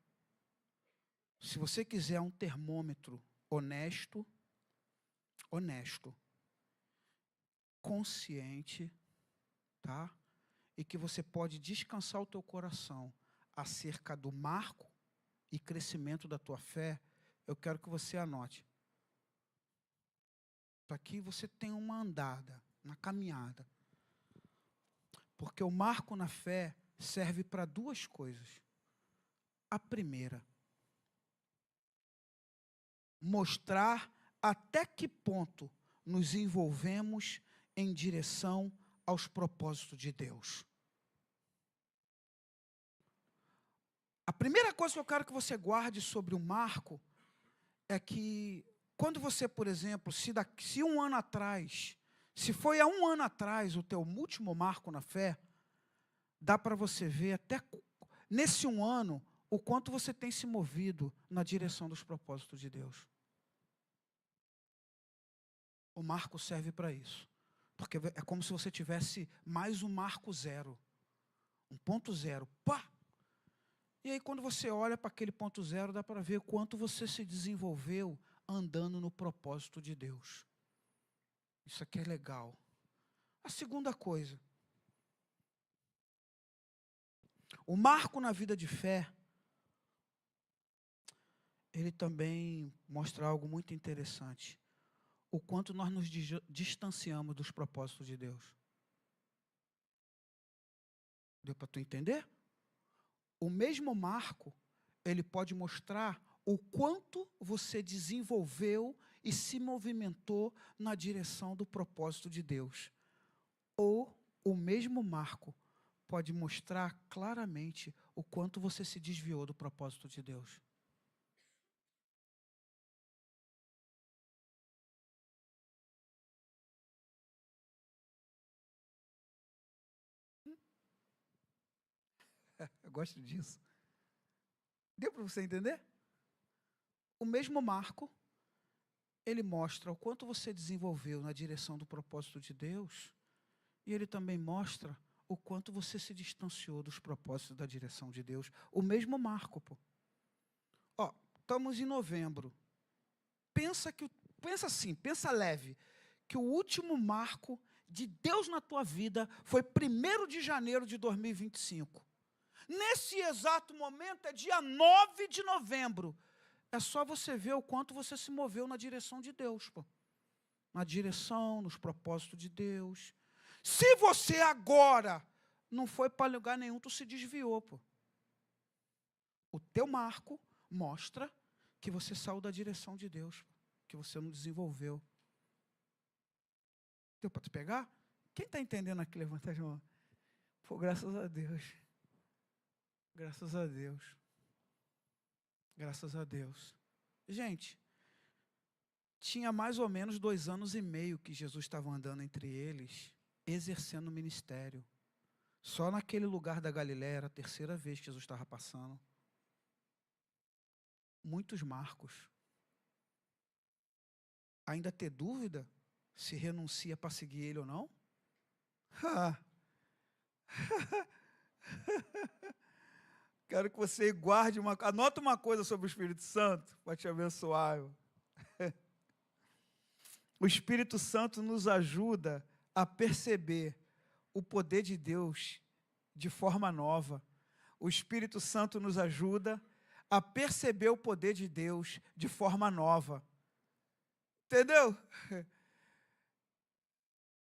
se você quiser um termômetro honesto, consciente, tá? E que você pode descansar o teu coração acerca do marco e crescimento da tua fé, eu quero que você anote. Aqui você tem uma andada, uma caminhada. Porque o marco na fé serve para duas coisas. A primeira, mostrar até que ponto nos envolvemos em direção aos propósitos de Deus. A primeira coisa que eu quero que você guarde sobre o marco é que quando você, por exemplo, se um ano atrás, se foi há um ano atrás o teu último marco na fé, dá para você ver até nesse um ano o quanto você tem se movido na direção dos propósitos de Deus. O marco serve para isso. Porque é como se você tivesse mais um marco zero. Um ponto zero. Pá! E aí, quando você olha para aquele ponto zero, dá para ver o quanto você se desenvolveu andando no propósito de Deus. Isso aqui é legal. A segunda coisa. O marco na vida de fé, ele também mostra algo muito interessante. O quanto nós nos distanciamos dos propósitos de Deus. Deu para tu entender? O mesmo marco, ele pode mostrar o quanto você desenvolveu e se movimentou na direção do propósito de Deus. Ou o mesmo marco pode mostrar claramente o quanto você se desviou do propósito de Deus. Eu gosto disso. Deu para você entender? O mesmo marco, ele mostra o quanto você desenvolveu na direção do propósito de Deus, e ele também mostra o quanto você se distanciou dos propósitos da direção de Deus. O mesmo marco, pô. Ó, estamos em novembro. Pensa assim, pensa leve, que o último marco de Deus na tua vida foi 1º de janeiro de 2025. Nesse exato momento é dia 9 de novembro. É só você ver o quanto você se moveu na direção de Deus, pô. Na direção, nos propósitos de Deus. Se você agora não foi para lugar nenhum, tu se desviou, pô. O teu marco mostra que você saiu da direção de Deus, pô, que você não desenvolveu. Deu para tu pegar? Quem está entendendo aqui? Levanta as mãos. Pô, graças a Deus. Graças a Deus. Graças a Deus. Gente, tinha mais ou menos 2 anos e meio que Jesus estava andando entre eles, exercendo o ministério. Só naquele lugar da Galileia era a 3ª vez que Jesus estava passando. Muitos marcos. Ainda ter dúvida se renuncia para seguir ele ou não? Quero que você guarde anota uma coisa sobre o Espírito Santo para te abençoar. O Espírito Santo nos ajuda a perceber o poder de Deus de forma nova. O Espírito Santo nos ajuda a perceber o poder de Deus de forma nova. Entendeu?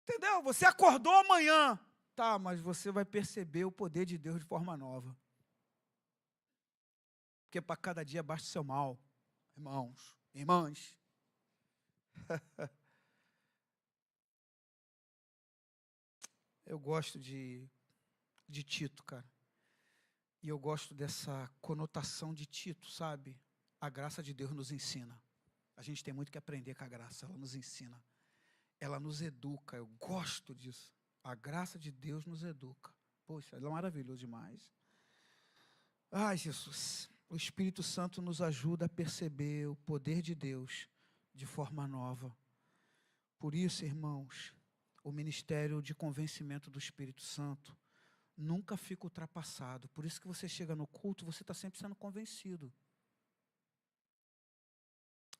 Entendeu? Você acordou amanhã, tá, mas você vai perceber o poder de Deus de forma nova. Porque para cada dia basta o seu mal, irmãos, irmãs. Eu gosto de Tito, cara. E eu gosto dessa conotação de Tito, sabe? A graça de Deus nos ensina. A gente tem muito que aprender com a graça, ela nos ensina. Ela nos educa, eu gosto disso. A graça de Deus nos educa. Poxa, ela é maravilhoso demais. Ai, Jesus, o Espírito Santo nos ajuda a perceber o poder de Deus de forma nova. Por isso, irmãos, o ministério de convencimento do Espírito Santo nunca fica ultrapassado. Por isso que você chega no culto, você está sempre sendo convencido.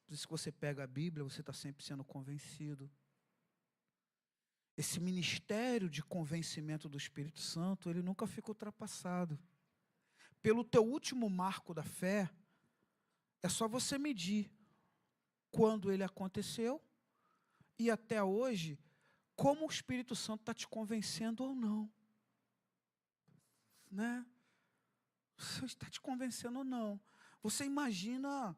Por isso que você pega a Bíblia, você está sempre sendo convencido. Esse ministério de convencimento do Espírito Santo, ele nunca fica ultrapassado. Pelo teu último marco da fé, é só você medir quando ele aconteceu e até hoje, como o Espírito Santo está te convencendo ou não. Né? Você está te convencendo ou não. Você imagina...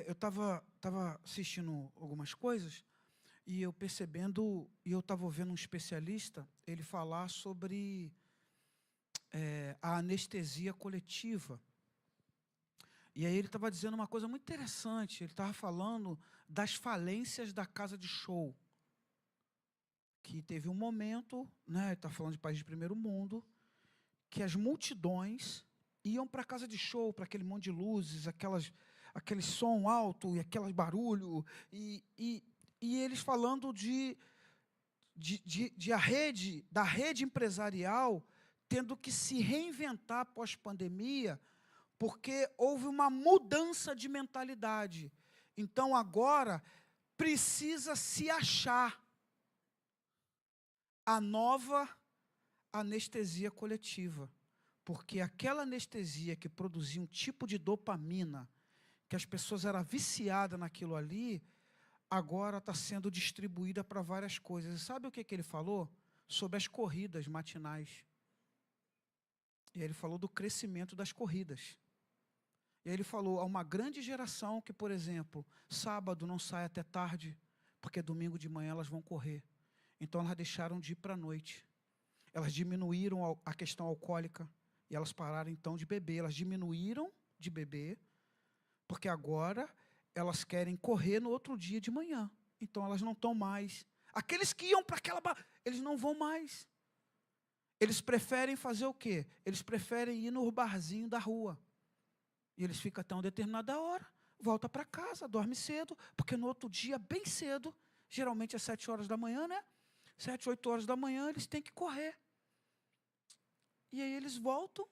eu estava assistindo algumas coisas e eu percebendo, e eu estava ouvindo um especialista, ele falar sobre a anestesia coletiva. E aí ele estava dizendo uma coisa muito interessante, ele estava falando das falências da casa de show. Que teve um momento, né, ele está falando de país de primeiro mundo, que as multidões iam para a casa de show, para aquele monte de luzes, aquele som alto e aquele barulho, e e eles falando da rede empresarial tendo que se reinventar pós-pandemia, porque houve uma mudança de mentalidade. Então, agora, precisa se achar a nova anestesia coletiva. Porque aquela anestesia que produzia um tipo de dopamina, que as pessoas eram viciadas naquilo ali, agora está sendo distribuída para várias coisas. E sabe o que ele falou? Sobre as corridas matinais. E aí ele falou do crescimento das corridas. E aí ele falou, há uma grande geração que, por exemplo, sábado não sai até tarde, porque domingo de manhã elas vão correr. Então elas deixaram de ir para a noite. Elas diminuíram a questão alcoólica, e elas pararam então de beber. Elas diminuíram de beber, porque agora elas querem correr no outro dia de manhã. Então elas não estão mais. Aqueles que iam para aquela... eles não vão mais. Eles preferem fazer o quê? Eles preferem ir no barzinho da rua. E eles ficam até uma determinada hora, volta para casa, dorme cedo, porque no outro dia, bem cedo, geralmente às 7 horas da manhã, né? 7, 8 horas da manhã, eles têm que correr. E aí eles voltam,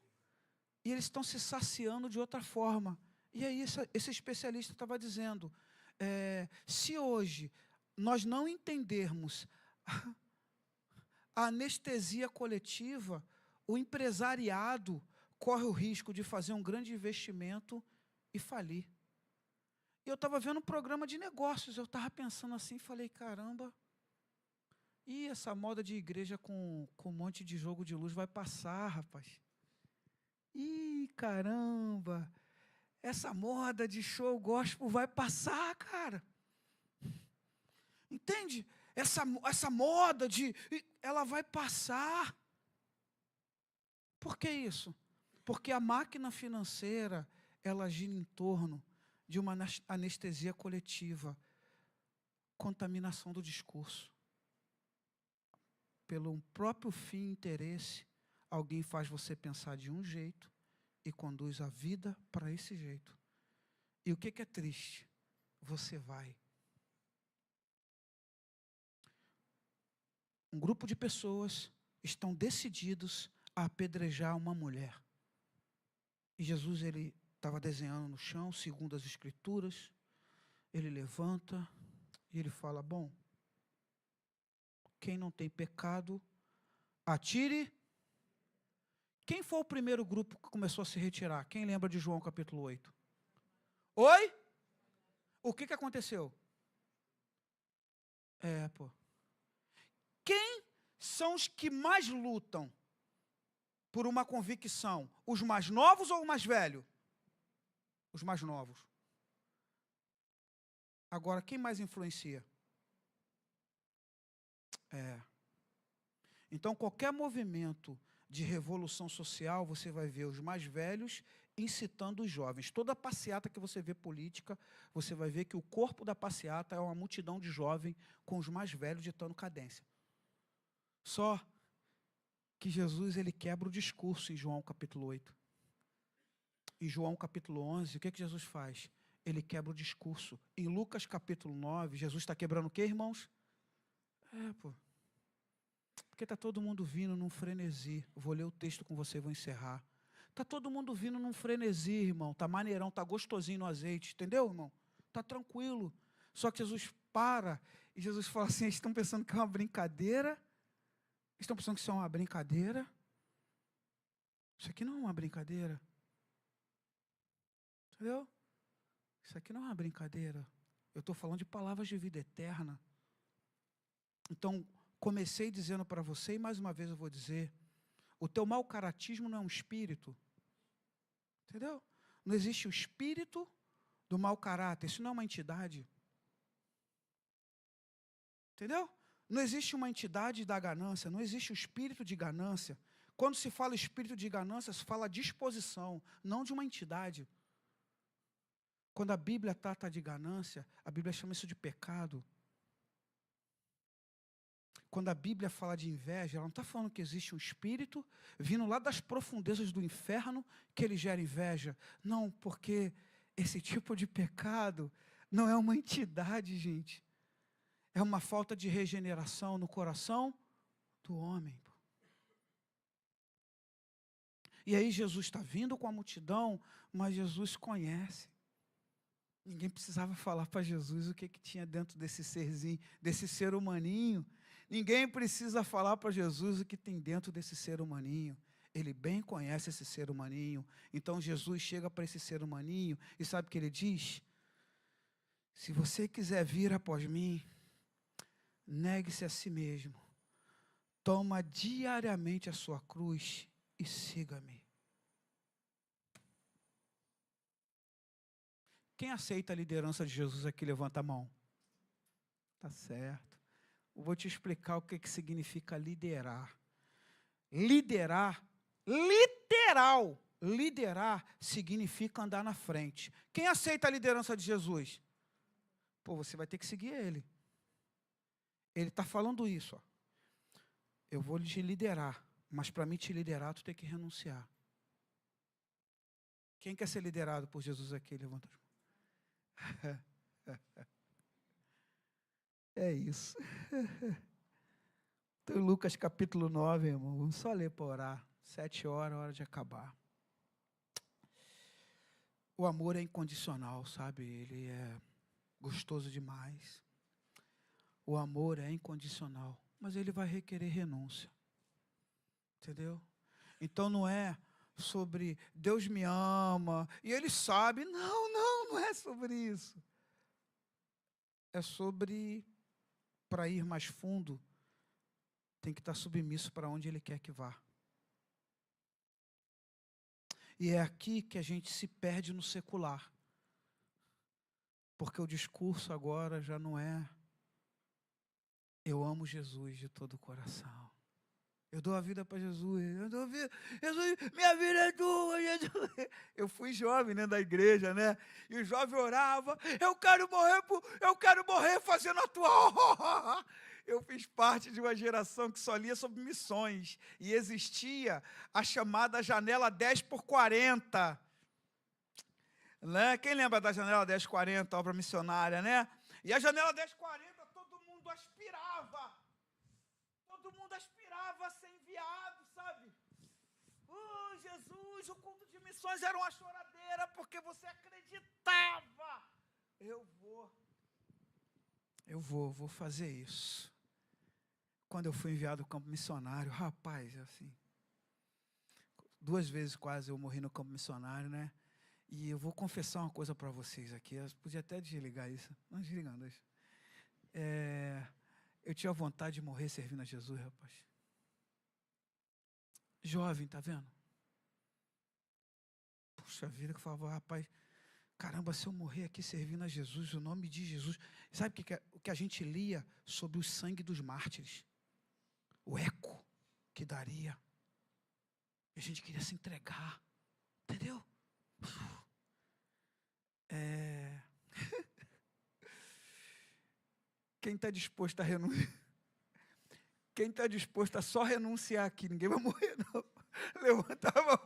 e eles estão se saciando de outra forma. E aí esse especialista estava dizendo, se hoje nós não entendermos a anestesia coletiva, o empresariado corre o risco de fazer um grande investimento e falir. Eu estava vendo um programa de negócios, eu estava pensando assim, falei, caramba, e essa moda de igreja com um monte de jogo de luz vai passar, rapaz. Ih, caramba, essa moda de show gospel vai passar, cara. Entende? Essa moda ela vai passar. Por que isso? Porque a máquina financeira, ela gira em torno de uma anestesia coletiva, contaminação do discurso. Pelo próprio fim e interesse, alguém faz você pensar de um jeito e conduz a vida para esse jeito. E o que é triste? Você vai. Um grupo de pessoas estão decididos a apedrejar uma mulher. E Jesus, ele estava desenhando no chão, segundo as Escrituras. Ele levanta e ele fala, bom, quem não tem pecado, atire. Quem foi o primeiro grupo que começou a se retirar? Quem lembra de João capítulo 8? Oi? O que aconteceu? Quem são os que mais lutam por uma convicção? Os mais novos ou o mais velho? Os mais novos. Agora, quem mais influencia? Então, qualquer movimento de revolução social, você vai ver os mais velhos incitando os jovens. Toda passeata que você vê política, você vai ver que o corpo da passeata é uma multidão de jovens com os mais velhos ditando cadência. Só que Jesus, ele quebra o discurso em João capítulo 8. Em João capítulo 11, o que Jesus faz? Ele quebra o discurso. Em Lucas capítulo 9, Jesus está quebrando o quê, irmãos? Porque está todo mundo vindo num frenesi. Eu vou ler o texto com você e vou encerrar. Está todo mundo vindo num frenesi, irmão. Está maneirão, está gostosinho no azeite. Entendeu, irmão? Está tranquilo. Só que Jesus para e Jesus fala assim, eles estão pensando que é uma brincadeira? Estão pensando que isso é uma brincadeira? Isso aqui não é uma brincadeira. Entendeu? Isso aqui não é uma brincadeira. Eu estou falando de palavras de vida eterna. Então, comecei dizendo para você, e mais uma vez eu vou dizer, o teu mau caratismo não é um espírito. Entendeu? Não existe o espírito do mau caráter, isso não é uma entidade. Entendeu? Não existe uma entidade da ganância, não existe o espírito de ganância. Quando se fala espírito de ganância, se fala disposição, não de uma entidade. Quando a Bíblia trata de ganância, a Bíblia chama isso de pecado. Quando a Bíblia fala de inveja, ela não está falando que existe um espírito vindo lá das profundezas do inferno que ele gera inveja. Não, porque esse tipo de pecado não é uma entidade, gente. É uma falta de regeneração no coração do homem. E aí Jesus está vindo com a multidão, mas Jesus conhece. Ninguém precisava falar para Jesus o que tinha dentro desse serzinho, desse ser humaninho. Ninguém precisa falar para Jesus o que tem dentro desse ser humaninho. Ele bem conhece esse ser humaninho. Então Jesus chega para esse ser humaninho e sabe o que ele diz? Se você quiser vir após mim, negue-se a si mesmo. Toma diariamente a sua cruz e siga-me. Quem aceita a liderança de Jesus aqui, levanta a mão. Tá certo. Eu vou te explicar o que significa liderar. Liderar, liderar significa andar na frente. Quem aceita a liderança de Jesus? Pô, você vai ter que seguir ele. Ele está falando isso, ó. Eu vou te liderar, mas para mim te liderar, tu tem que renunciar. Quem quer ser liderado por Jesus aqui? Levanta as mãos. É isso. Então, Lucas capítulo 9, irmão, vamos só ler para orar. 7 horas, hora de acabar. O amor é incondicional, sabe? Ele é gostoso demais. O amor é incondicional, mas ele vai requerer renúncia. Entendeu? Então não é sobre Deus me ama e Ele sabe. Não é sobre isso. É sobre, para ir mais fundo, tem que estar submisso para onde Ele quer que vá. E é aqui que a gente se perde no secular. Porque o discurso agora já não é eu amo Jesus de todo o coração. Eu dou a vida para Jesus. Jesus, minha vida é tua, Jesus. Eu fui jovem, né, da igreja, né? E o jovem orava, eu quero morrer fazendo a tua. Eu fiz parte de uma geração que só lia sobre missões. E existia a chamada janela 10x40. Né? Quem lembra da janela 10x40, obra missionária, né? E a janela 10x40, todo mundo aspirava. Todo mundo aspirava a ser enviado, sabe? Jesus, o culto de missões era uma choradeira, porque você acreditava. Vou fazer isso. Quando eu fui enviado ao campo missionário, rapaz, assim, 2 vezes quase eu morri no campo missionário, né? E eu vou confessar uma coisa para vocês aqui, eu podia até desligar isso, não desligando isso. Eu tinha vontade de morrer servindo a Jesus, rapaz. Jovem, tá vendo? Puxa vida, que eu falava, rapaz, caramba, se eu morrer aqui servindo a Jesus, o nome de Jesus. Sabe o que a gente lia sobre o sangue dos mártires? O eco que daria. E a gente queria se entregar. Entendeu? Quem está disposto a renunciar? Quem está disposto a só renunciar aqui? Ninguém vai morrer, não. Levanta a mão.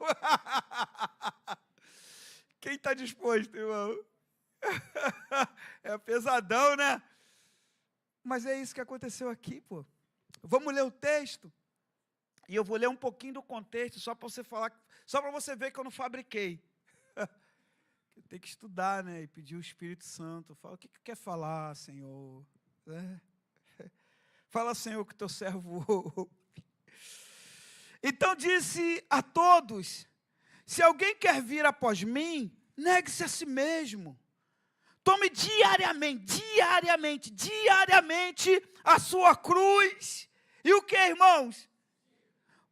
Quem está disposto, irmão? É pesadão, né? Mas é isso que aconteceu aqui, pô. Vamos ler o texto? E eu vou ler um pouquinho do contexto, só para você falar, só para você ver que eu não fabriquei. Tem que estudar, né? E pedir o Espírito Santo. Fala, o que quer falar, Senhor? Fala, Senhor, que teu servo ouve. Então disse a todos: se alguém quer vir após mim, negue-se a si mesmo. Tome diariamente a sua cruz. E o que, irmãos?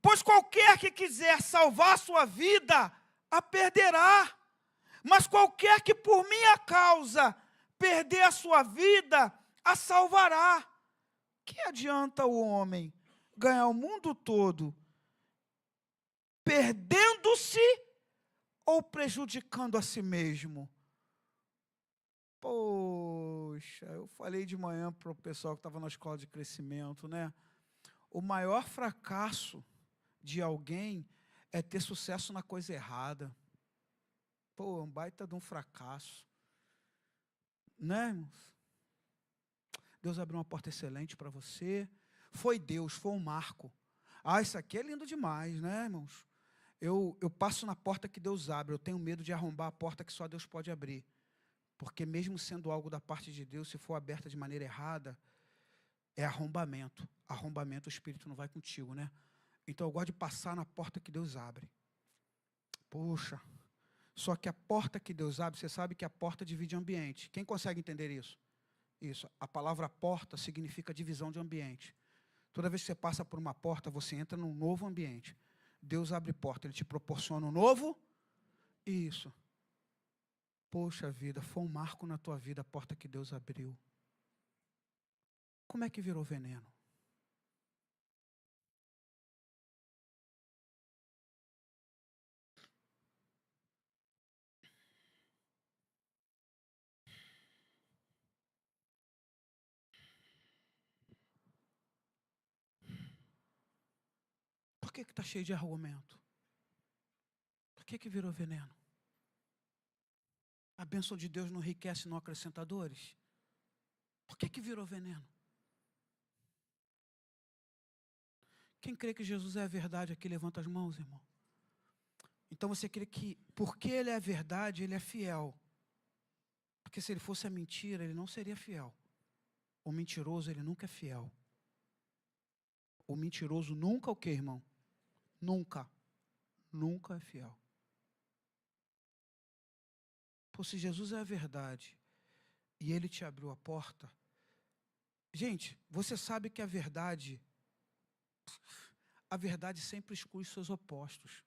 Pois qualquer que quiser salvar a sua vida, a perderá. Mas qualquer que por minha causa perder a sua vida, a salvará. Que adianta o homem ganhar o mundo todo, perdendo-se ou prejudicando a si mesmo? Poxa, eu falei de manhã para o pessoal que estava na escola de crescimento, né? O maior fracasso de alguém é ter sucesso na coisa errada. Pô, é um baita de um fracasso. Né, irmãos? Deus abriu uma porta excelente para você. Foi Deus, foi um marco. Isso aqui é lindo demais, né, irmãos? Eu passo na porta que Deus abre, eu tenho medo de arrombar a porta que só Deus pode abrir. Porque mesmo sendo algo da parte de Deus, se for aberta de maneira errada, é arrombamento. Arrombamento, o Espírito não vai contigo, né? Então eu gosto de passar na porta que Deus abre. Poxa, só que a porta que Deus abre, você sabe que a porta divide ambiente. Quem consegue entender isso? Isso, a palavra porta significa divisão de ambiente. Toda vez que você passa por uma porta, você entra num novo ambiente. Deus abre porta, Ele te proporciona um novo. Isso. Poxa vida, foi um marco na tua vida a porta que Deus abriu. Como é que virou veneno? Por que está cheio de argumento? Por que virou veneno? A bênção de Deus não enriquece, não acrescenta dores? Por que virou veneno? Quem crê que Jesus é a verdade aqui, levanta as mãos, irmão. Então você crê que, porque Ele é a verdade, Ele é fiel. Porque se Ele fosse a mentira, Ele não seria fiel. O mentiroso, ele nunca é fiel. O mentiroso nunca o quê, irmão? Nunca. Nunca é fiel. Pô, se Jesus é a verdade e Ele te abriu a porta. Gente, você sabe que a verdade sempre exclui seus opostos.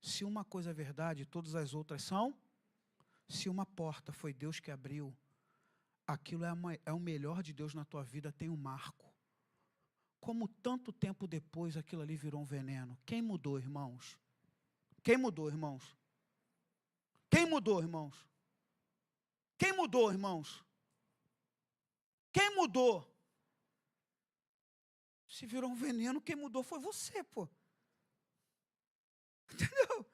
Se uma coisa é verdade, todas as outras são. Se uma porta foi Deus que abriu, aquilo é o melhor de Deus na tua vida, tem um marco. Como tanto tempo depois aquilo ali virou um veneno. Quem mudou, irmãos? Quem mudou, irmãos? Quem mudou, irmãos? Quem mudou, irmãos? Quem mudou? Se virou um veneno, quem mudou foi você, pô. Entendeu?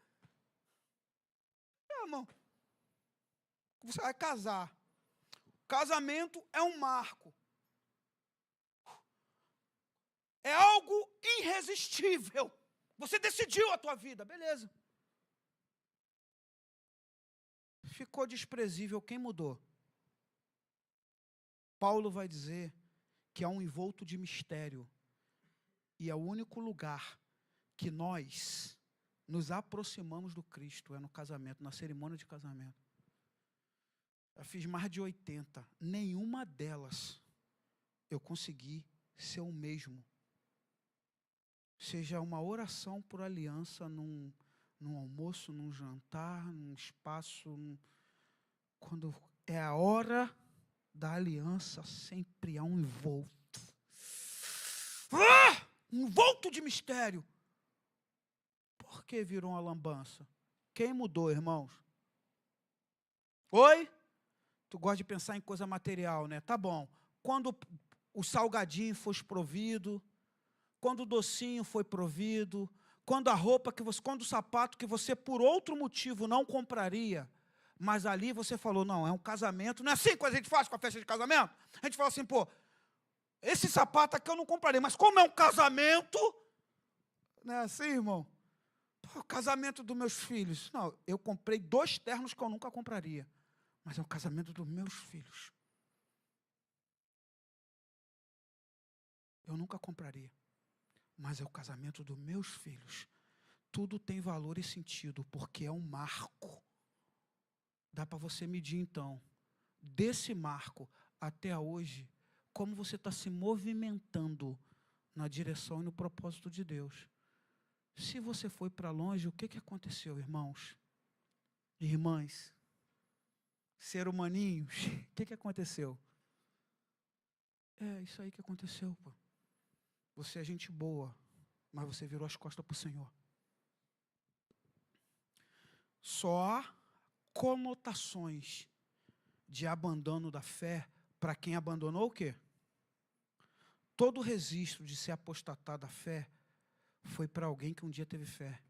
Irmão, você vai casar. Casamento é um marco. É algo irresistível. Você decidiu a tua vida, beleza. Ficou desprezível, quem mudou? Paulo vai dizer que há um envolto de mistério. E é o único lugar que nós nos aproximamos do Cristo, é no casamento, na cerimônia de casamento. Eu fiz mais de 80. Nenhuma delas eu consegui ser o mesmo. Seja uma oração por aliança num almoço, num jantar, num espaço. Quando é a hora da aliança, sempre há um envolto. Um envolto de mistério. Por que virou uma lambança? Quem mudou, irmãos? Oi? Tu gosta de pensar em coisa material, né? Tá bom. Quando o salgadinho foi provido, quando o docinho foi provido, quando a roupa quando o sapato que você por outro motivo não compraria, mas ali você falou, não, é um casamento, não é assim que a gente faz com a festa de casamento? A gente fala assim, pô, esse sapato aqui eu não comprarei, mas como é um casamento, não é assim, irmão? Pô, o casamento dos meus filhos, não, eu comprei 2 ternos que eu nunca compraria, mas é o casamento dos meus filhos. Eu nunca compraria. Mas é o casamento dos meus filhos. Tudo tem valor e sentido, porque é um marco. Dá para você medir, então, desse marco até hoje, como você está se movimentando na direção e no propósito de Deus. Se você foi para longe, o que aconteceu, irmãos? Irmãs? Ser humaninhos? O que aconteceu? É isso aí que aconteceu, pô. Você é gente boa, mas você virou as costas para o Senhor. Só há conotações de abandono da fé para quem abandonou o quê? Todo o registro de se apostatar da fé foi para alguém que um dia teve fé.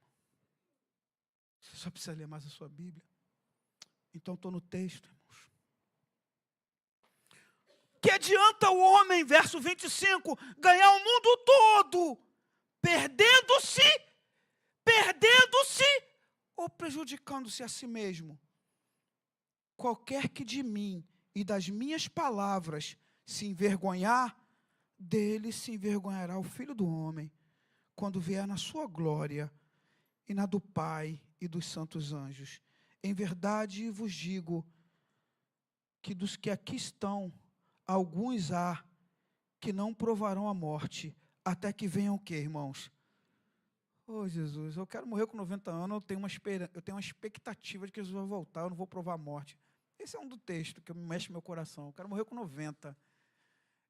Você só precisa ler mais a sua Bíblia. Então estou no texto, irmãos. Que adianta o homem, verso 25, ganhar o mundo todo, perdendo-se ou prejudicando-se a si mesmo? Qualquer que de mim e das minhas palavras se envergonhar, dele se envergonhará o Filho do Homem, quando vier na sua glória e na do Pai e dos santos anjos. Em verdade vos digo que dos que aqui estão, alguns há que não provarão a morte, até que venham o quê, irmãos? Oh, Jesus, eu quero morrer com 90 anos, eu tenho uma expectativa de que Jesus vai voltar, eu não vou provar a morte. Esse é um do texto que mexe no meu coração. Eu quero morrer com 90.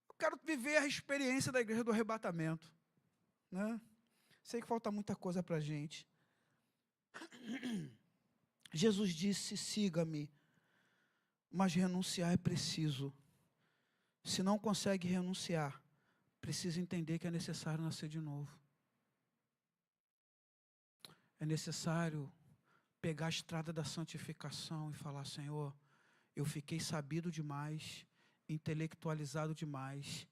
Eu quero viver a experiência da igreja do arrebatamento. Né? Sei que falta muita coisa para a gente. Jesus disse, siga-me, mas renunciar é preciso. Se não consegue renunciar, precisa entender que é necessário nascer de novo. É necessário pegar a estrada da santificação e falar, Senhor, eu fiquei sabido demais, intelectualizado demais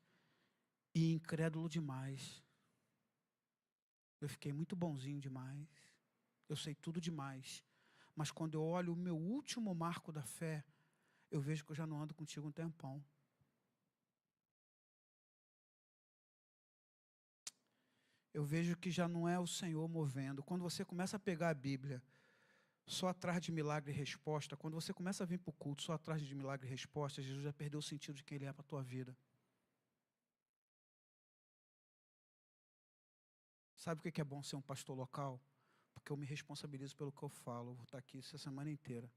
e incrédulo demais. Eu fiquei muito bonzinho demais, eu sei tudo demais. Mas quando eu olho o meu último marco da fé, eu vejo que eu já não ando contigo um tempão. Eu vejo que já não é o Senhor movendo. Quando você começa a pegar a Bíblia só atrás de milagre e resposta, quando você começa a vir para o culto só atrás de milagre e resposta, Jesus já perdeu o sentido de quem Ele é para a tua vida. Sabe o que é bom ser um pastor local? Porque eu me responsabilizo pelo que eu falo. Eu vou estar aqui essa semana inteira.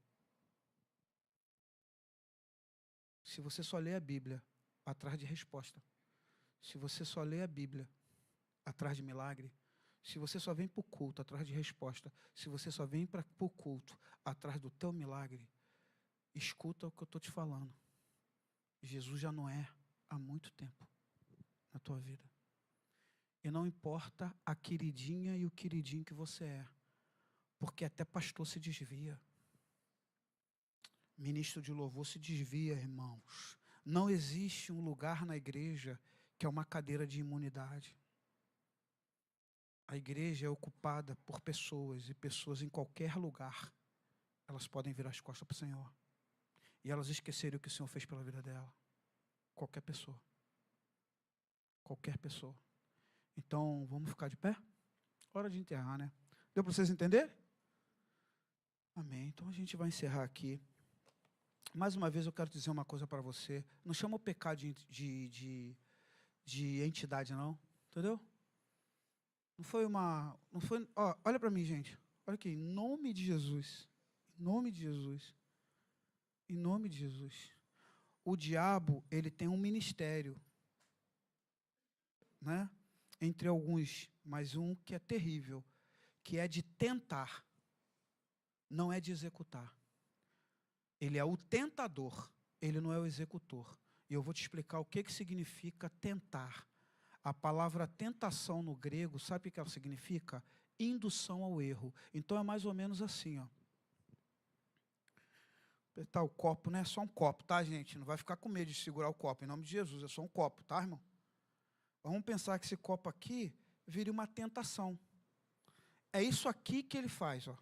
Se você só lê a Bíblia atrás de resposta, se você só lê a Bíblia atrás de milagre, se você só vem para o culto atrás de resposta, se você só vem para o culto atrás do teu milagre, escuta o que eu estou te falando. Jesus já não é há muito tempo na tua vida. E não importa a queridinha e o queridinho que você é, porque até pastor se desvia. Ministro de louvor se desvia, irmãos. Não existe um lugar na igreja que é uma cadeira de imunidade. A igreja é ocupada por pessoas, e pessoas em qualquer lugar, elas podem virar as costas para o Senhor. E elas esquecerem o que o Senhor fez pela vida dela. Qualquer pessoa. Qualquer pessoa. Então, vamos ficar de pé? Hora de enterrar, né? Deu para vocês entenderem? Amém. Então, a gente vai encerrar aqui. Mais uma vez, eu quero dizer uma coisa para você. Não chama o pecado de entidade, não. Entendeu? Não foi uma... Não foi, ó, olha para mim, gente. Olha aqui. Em nome de Jesus. Em nome de Jesus. Em nome de Jesus. O diabo, ele tem um ministério. Né? Entre alguns, mas um que é terrível, que é de tentar, não é de executar. Ele é o tentador, ele não é o executor. E eu vou te explicar o que significa tentar. A palavra tentação no grego, sabe o que ela significa? Indução ao erro. Então é mais ou menos assim, ó. Apertar o copo, não é só um copo, tá, gente? Não vai ficar com medo de segurar o copo, em nome de Jesus, é só um copo, tá, irmão? Vamos pensar que esse copo aqui vire uma tentação. É isso aqui que ele faz, ó.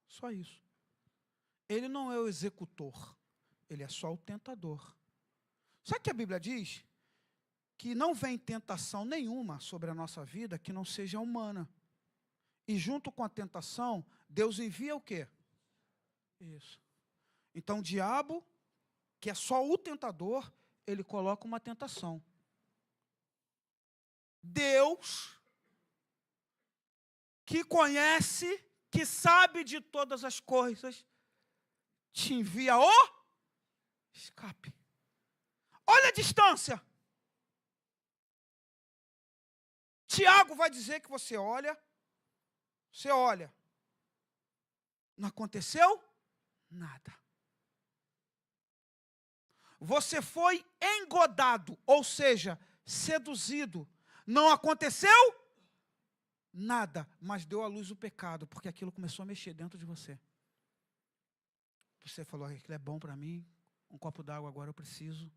Só isso. Ele não é o executor, ele é só o tentador. Sabe o que a Bíblia diz? Que não vem tentação nenhuma sobre a nossa vida que não seja humana. E junto com a tentação, Deus envia o quê? Isso. Então o diabo, que é só o tentador, ele coloca uma tentação. Deus, que conhece, que sabe de todas as coisas, te envia o escape. Olha a distância. Tiago vai dizer que você olha, não aconteceu nada. Você foi engodado, ou seja, seduzido. Não aconteceu Nada, mas deu à luz o pecado, porque aquilo começou a mexer dentro de você. Você falou, aquilo é bom para mim, um copo d'água agora eu preciso.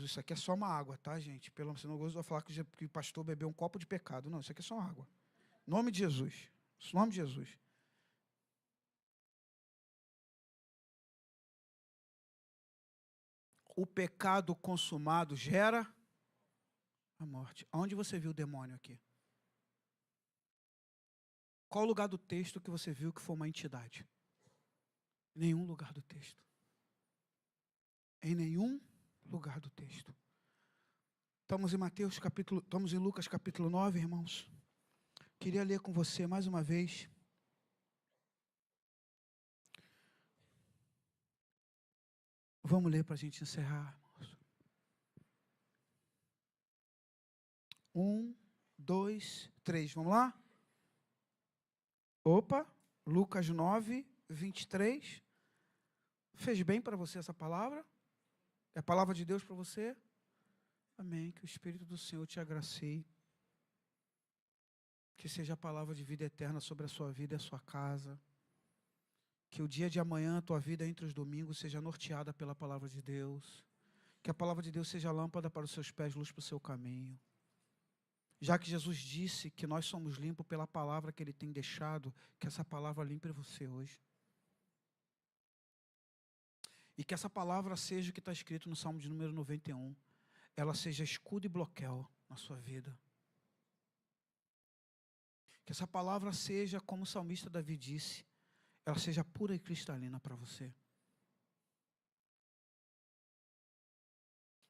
Isso aqui é só uma água, tá, gente? Pelo menos, não gosto de falar que o pastor bebeu um copo de pecado. Não, isso aqui é só água. Em nome de Jesus. Em nome de Jesus. O pecado consumado gera a morte. Onde você viu o demônio aqui? Qual o lugar do texto que você viu que foi uma entidade? Nenhum lugar do texto. Em nenhum lugar do texto. Estamos em Lucas capítulo 9, irmãos. Queria ler com você mais uma vez. Vamos ler para a gente encerrar, irmãos. 1, 2, 3. Vamos lá? Opa, Lucas 9, 23. Fez bem para você essa palavra? É a palavra de Deus para você? Amém. Que o Espírito do Senhor te agracie. Que seja a palavra de vida eterna sobre a sua vida e a sua casa. Que o dia de amanhã, a tua vida entre os domingos, seja norteada pela palavra de Deus. Que a palavra de Deus seja lâmpada para os seus pés, luz para o seu caminho. Já que Jesus disse que nós somos limpos pela palavra que Ele tem deixado, que essa palavra limpe você hoje. E que essa palavra seja o que está escrito no Salmo de número 91. Ela seja escudo e bloqueio na sua vida. Que essa palavra seja, como o salmista Davi disse, ela seja pura e cristalina para você.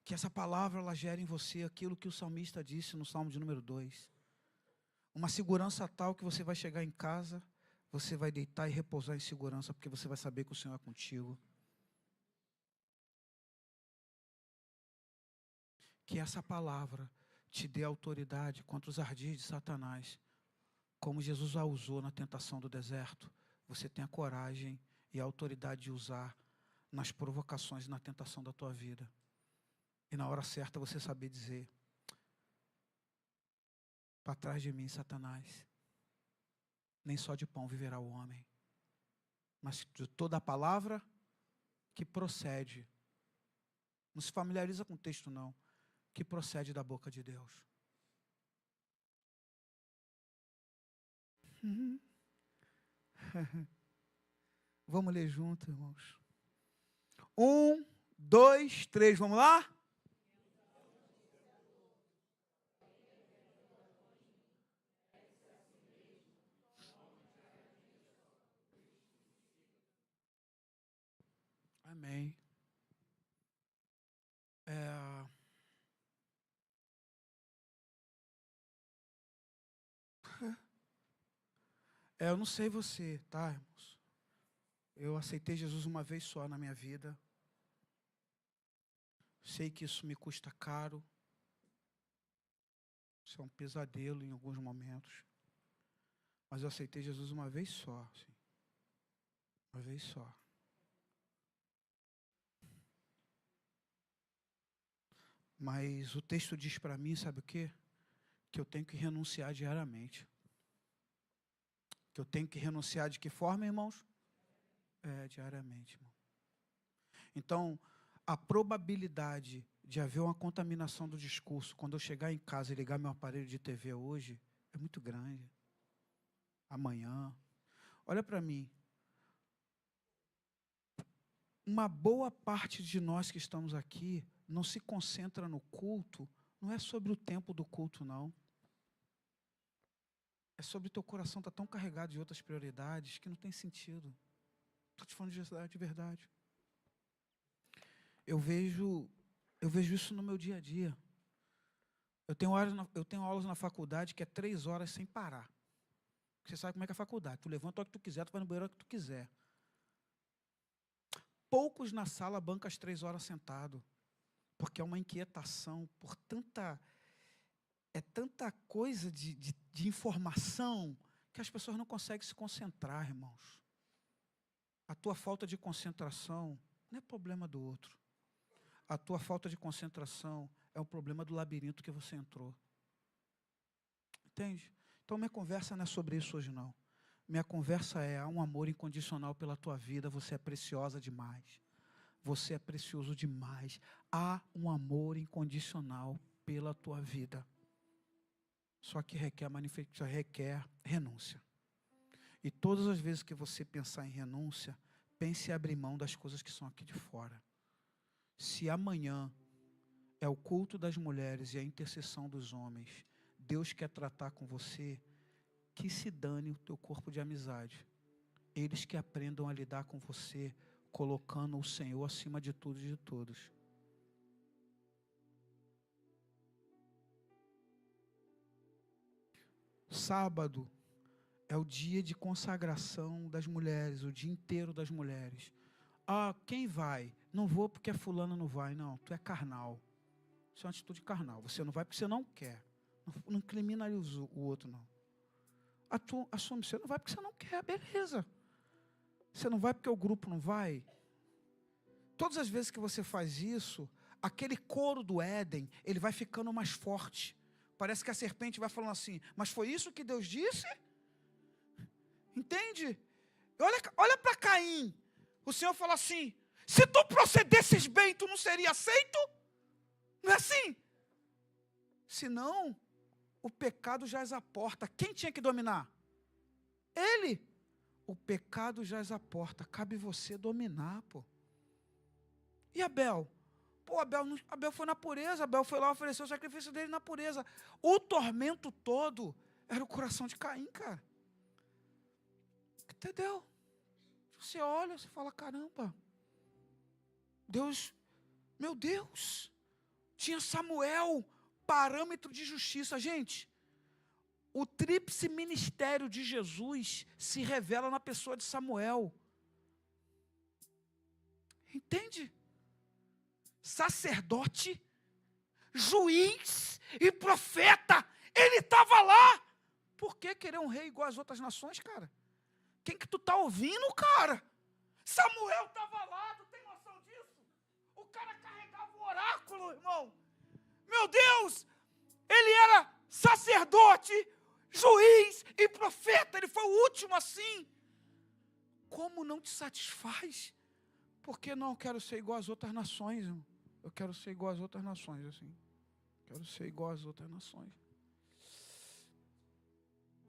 Que essa palavra ela gere em você aquilo que o salmista disse no Salmo de número 2. Uma segurança tal que você vai chegar em casa, você vai deitar e repousar em segurança, porque você vai saber que o Senhor é contigo. Que essa palavra te dê autoridade contra os ardis de Satanás. Como Jesus a usou na tentação do deserto, você tem a coragem e a autoridade de usar nas provocações e na tentação da tua vida. E na hora certa você saber dizer: para trás de mim, Satanás. Nem só de pão viverá o homem, mas de toda a palavra que procede. Não se familiariza com o texto, não. Que procede da boca de Deus. Vamos ler junto, irmãos. 1, 2, 3, vamos lá? Amém. Eu não sei você, tá, irmãos? Eu aceitei Jesus uma vez só na minha vida. Sei que isso me custa caro. Isso é um pesadelo em alguns momentos. Mas eu aceitei Jesus uma vez só. Assim. Uma vez só. Mas o texto diz para mim, sabe o quê? Que eu tenho que renunciar diariamente. Que eu tenho que renunciar de que forma, irmãos? Diariamente, irmão. Então, a probabilidade de haver uma contaminação do discurso quando eu chegar em casa e ligar meu aparelho de TV hoje é muito grande. Amanhã. Olha para mim. Uma boa parte de nós que estamos aqui não se concentra no culto, não é sobre o tempo do culto, não. É sobre teu coração estar tão carregado de outras prioridades que não tem sentido. Estou te falando de verdade. Eu vejo isso no meu dia a dia. Eu tenho aulas na faculdade que é 3 horas sem parar. Você sabe como é que é a faculdade. Tu levanta a hora que tu quiser, tu vai no banheiro a hora que tu quiser. Poucos na sala bancam as 3 horas sentado. Porque é uma inquietação por tanta coisa de informação que as pessoas não conseguem se concentrar, irmãos. A tua falta de concentração não é problema do outro. a tua falta de concentração é um problema do labirinto que você entrou. Entende? Então, minha conversa não é sobre isso hoje, não. Minha conversa é: há um amor incondicional pela tua vida, você é preciosa demais. Você é precioso demais. Há um amor incondicional pela tua vida. Só que requer renúncia. E todas as vezes que você pensar em renúncia, pense em abrir mão das coisas que são aqui de fora. Se amanhã é o culto das mulheres e a intercessão dos homens, Deus quer tratar com você, que se dane o teu corpo de amizade. Eles que aprendam a lidar com você, colocando o Senhor acima de tudo e de todos. Sábado é o dia de consagração das mulheres, o dia inteiro das mulheres. Ah, quem vai? Não vou porque a fulana não vai. Não, tu é carnal. Isso é uma atitude carnal. Você não vai porque você não quer. Não criminaliza o outro, não. Assume, você não vai porque você não quer, beleza. Você não vai porque o grupo não vai. Todas as vezes que você faz isso, aquele couro do Éden, ele vai ficando mais forte. Parece que a serpente vai falando assim: mas foi isso que Deus disse? Entende? Olha para Caim. O Senhor fala assim: se tu procedesses bem, tu não seria aceito? Não é assim? Senão, o pecado jaz à porta. Quem tinha que dominar? Ele. O pecado jaz à porta. Cabe você dominar, pô. E Abel? Pô, Abel foi na pureza. Abel foi lá, ofereceu o sacrifício dele na pureza. O tormento todo era o coração de Caim, cara. Entendeu? Você olha, você fala: caramba, Deus, meu Deus, tinha Samuel, parâmetro de justiça. Gente, o tríplice ministério de Jesus se revela na pessoa de Samuel. Entende? Sacerdote, juiz e profeta. Ele estava lá. Por que querer um rei igual às outras nações, cara? Quem que tu está ouvindo, cara? Samuel estava lá, tu tem noção disso? O cara carregava o oráculo, irmão. Meu Deus! Ele era sacerdote, juiz e profeta. Ele foi o último assim. Como não te satisfaz? Porque não quero ser igual às outras nações, irmão. Eu quero ser igual às outras nações, assim. Quero ser igual às outras nações.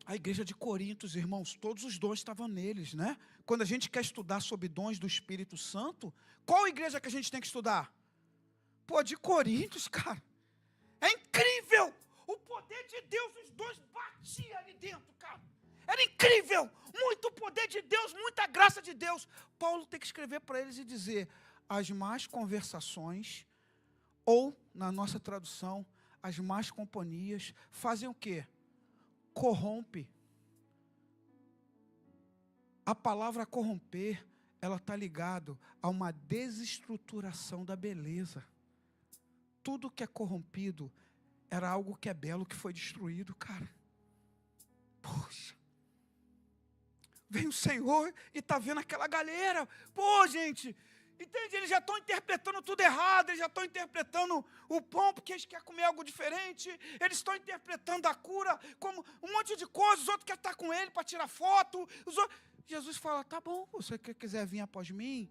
A igreja de Corinto, irmãos, todos os dons estavam neles, né? Quando a gente quer estudar sobre dons do Espírito Santo, qual igreja que a gente tem que estudar? Pô, de Corinto, cara. É incrível! O poder de Deus, os dons batiam ali dentro, cara. Era incrível! Muito poder de Deus, muita graça de Deus. Paulo tem que escrever para eles e dizer: as más conversações, ou, na nossa tradução, as más companhias, fazem o quê? Corrompe. A palavra corromper, ela está ligado a uma desestruturação da beleza. Tudo que é corrompido era algo que é belo, que foi destruído, cara. Poxa. Vem o Senhor e está vendo aquela galera. Pô, gente, entende? Eles já estão interpretando tudo errado. Eles já estão interpretando o pão porque eles querem comer algo diferente. Eles estão interpretando a cura como um monte de coisas. Os outros querem estar com ele para tirar foto. Jesus fala: tá bom, você que quiser vir após mim,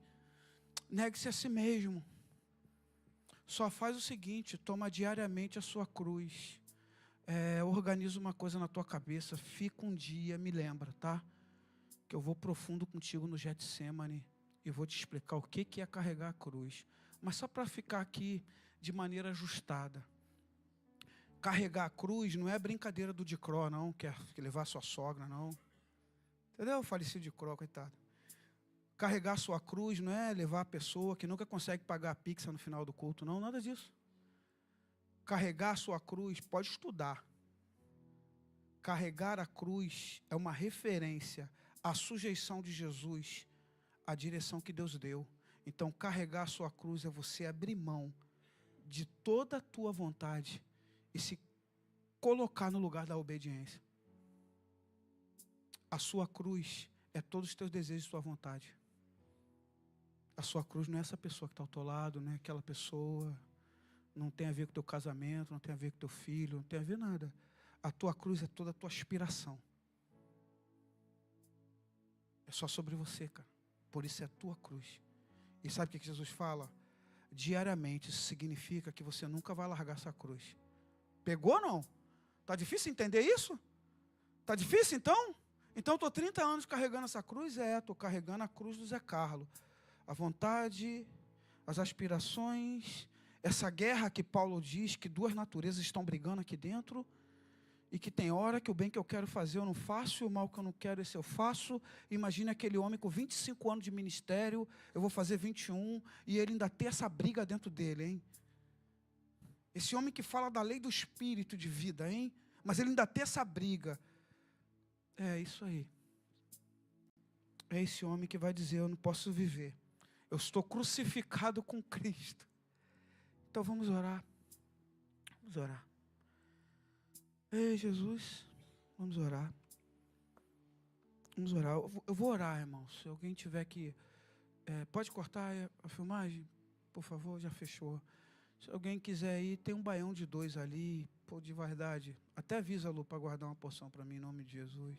negue-se a si mesmo. Só faz o seguinte: toma diariamente a sua cruz. Organiza uma coisa na tua cabeça. Fica um dia, me lembra, tá? Que eu vou profundo contigo no Getsemane e vou te explicar o que é carregar a cruz. Mas só para ficar aqui de maneira ajustada. Carregar a cruz não é brincadeira do Dicró, não, que é levar a sua sogra, não. Entendeu? Falecido Dicró, coitado. Carregar a sua cruz não é levar a pessoa que nunca consegue pagar a pizza no final do culto, não, nada disso. Carregar a sua cruz, pode estudar. Carregar a cruz é uma referência à sujeição de Jesus, à direção que Deus deu. Então, carregar a sua cruz é você abrir mão de toda a tua vontade e se colocar no lugar da obediência. A sua cruz é todos os teus desejos e tua vontade. A sua cruz não é essa pessoa que está ao teu lado, não é aquela pessoa. Não tem a ver com o teu casamento, não tem a ver com o teu filho, não tem a ver nada. A tua cruz é toda a tua aspiração. É só sobre você, cara. Por isso é a tua cruz. E sabe o que Jesus fala? Diariamente, isso significa que você nunca vai largar essa cruz. Pegou ou não? Está difícil entender isso? Está difícil então? Então eu estou 30 anos carregando essa cruz? Estou carregando a cruz do Zé Carlos. A vontade, as aspirações, essa guerra que Paulo diz que duas naturezas estão brigando aqui dentro, e que tem hora que o bem que eu quero fazer eu não faço, e o mal que eu não quero, esse eu faço. Imagina aquele homem com 25 anos de ministério, eu vou fazer 21, e ele ainda tem essa briga dentro dele, hein? Esse homem que fala da lei do espírito de vida, hein? Mas ele ainda tem essa briga. É isso aí. É esse homem que vai dizer, eu não posso viver. Eu estou crucificado com Cristo. Então vamos orar. Vamos orar. Ei, Jesus, vamos orar. Vamos orar. Eu vou orar, irmãos. Se alguém tiver que... pode cortar a filmagem? Por favor, já fechou. Se alguém quiser ir, tem um baião de 2 ali. Pô, de verdade. Até avisa, Lu, para guardar uma porção para mim, em nome de Jesus.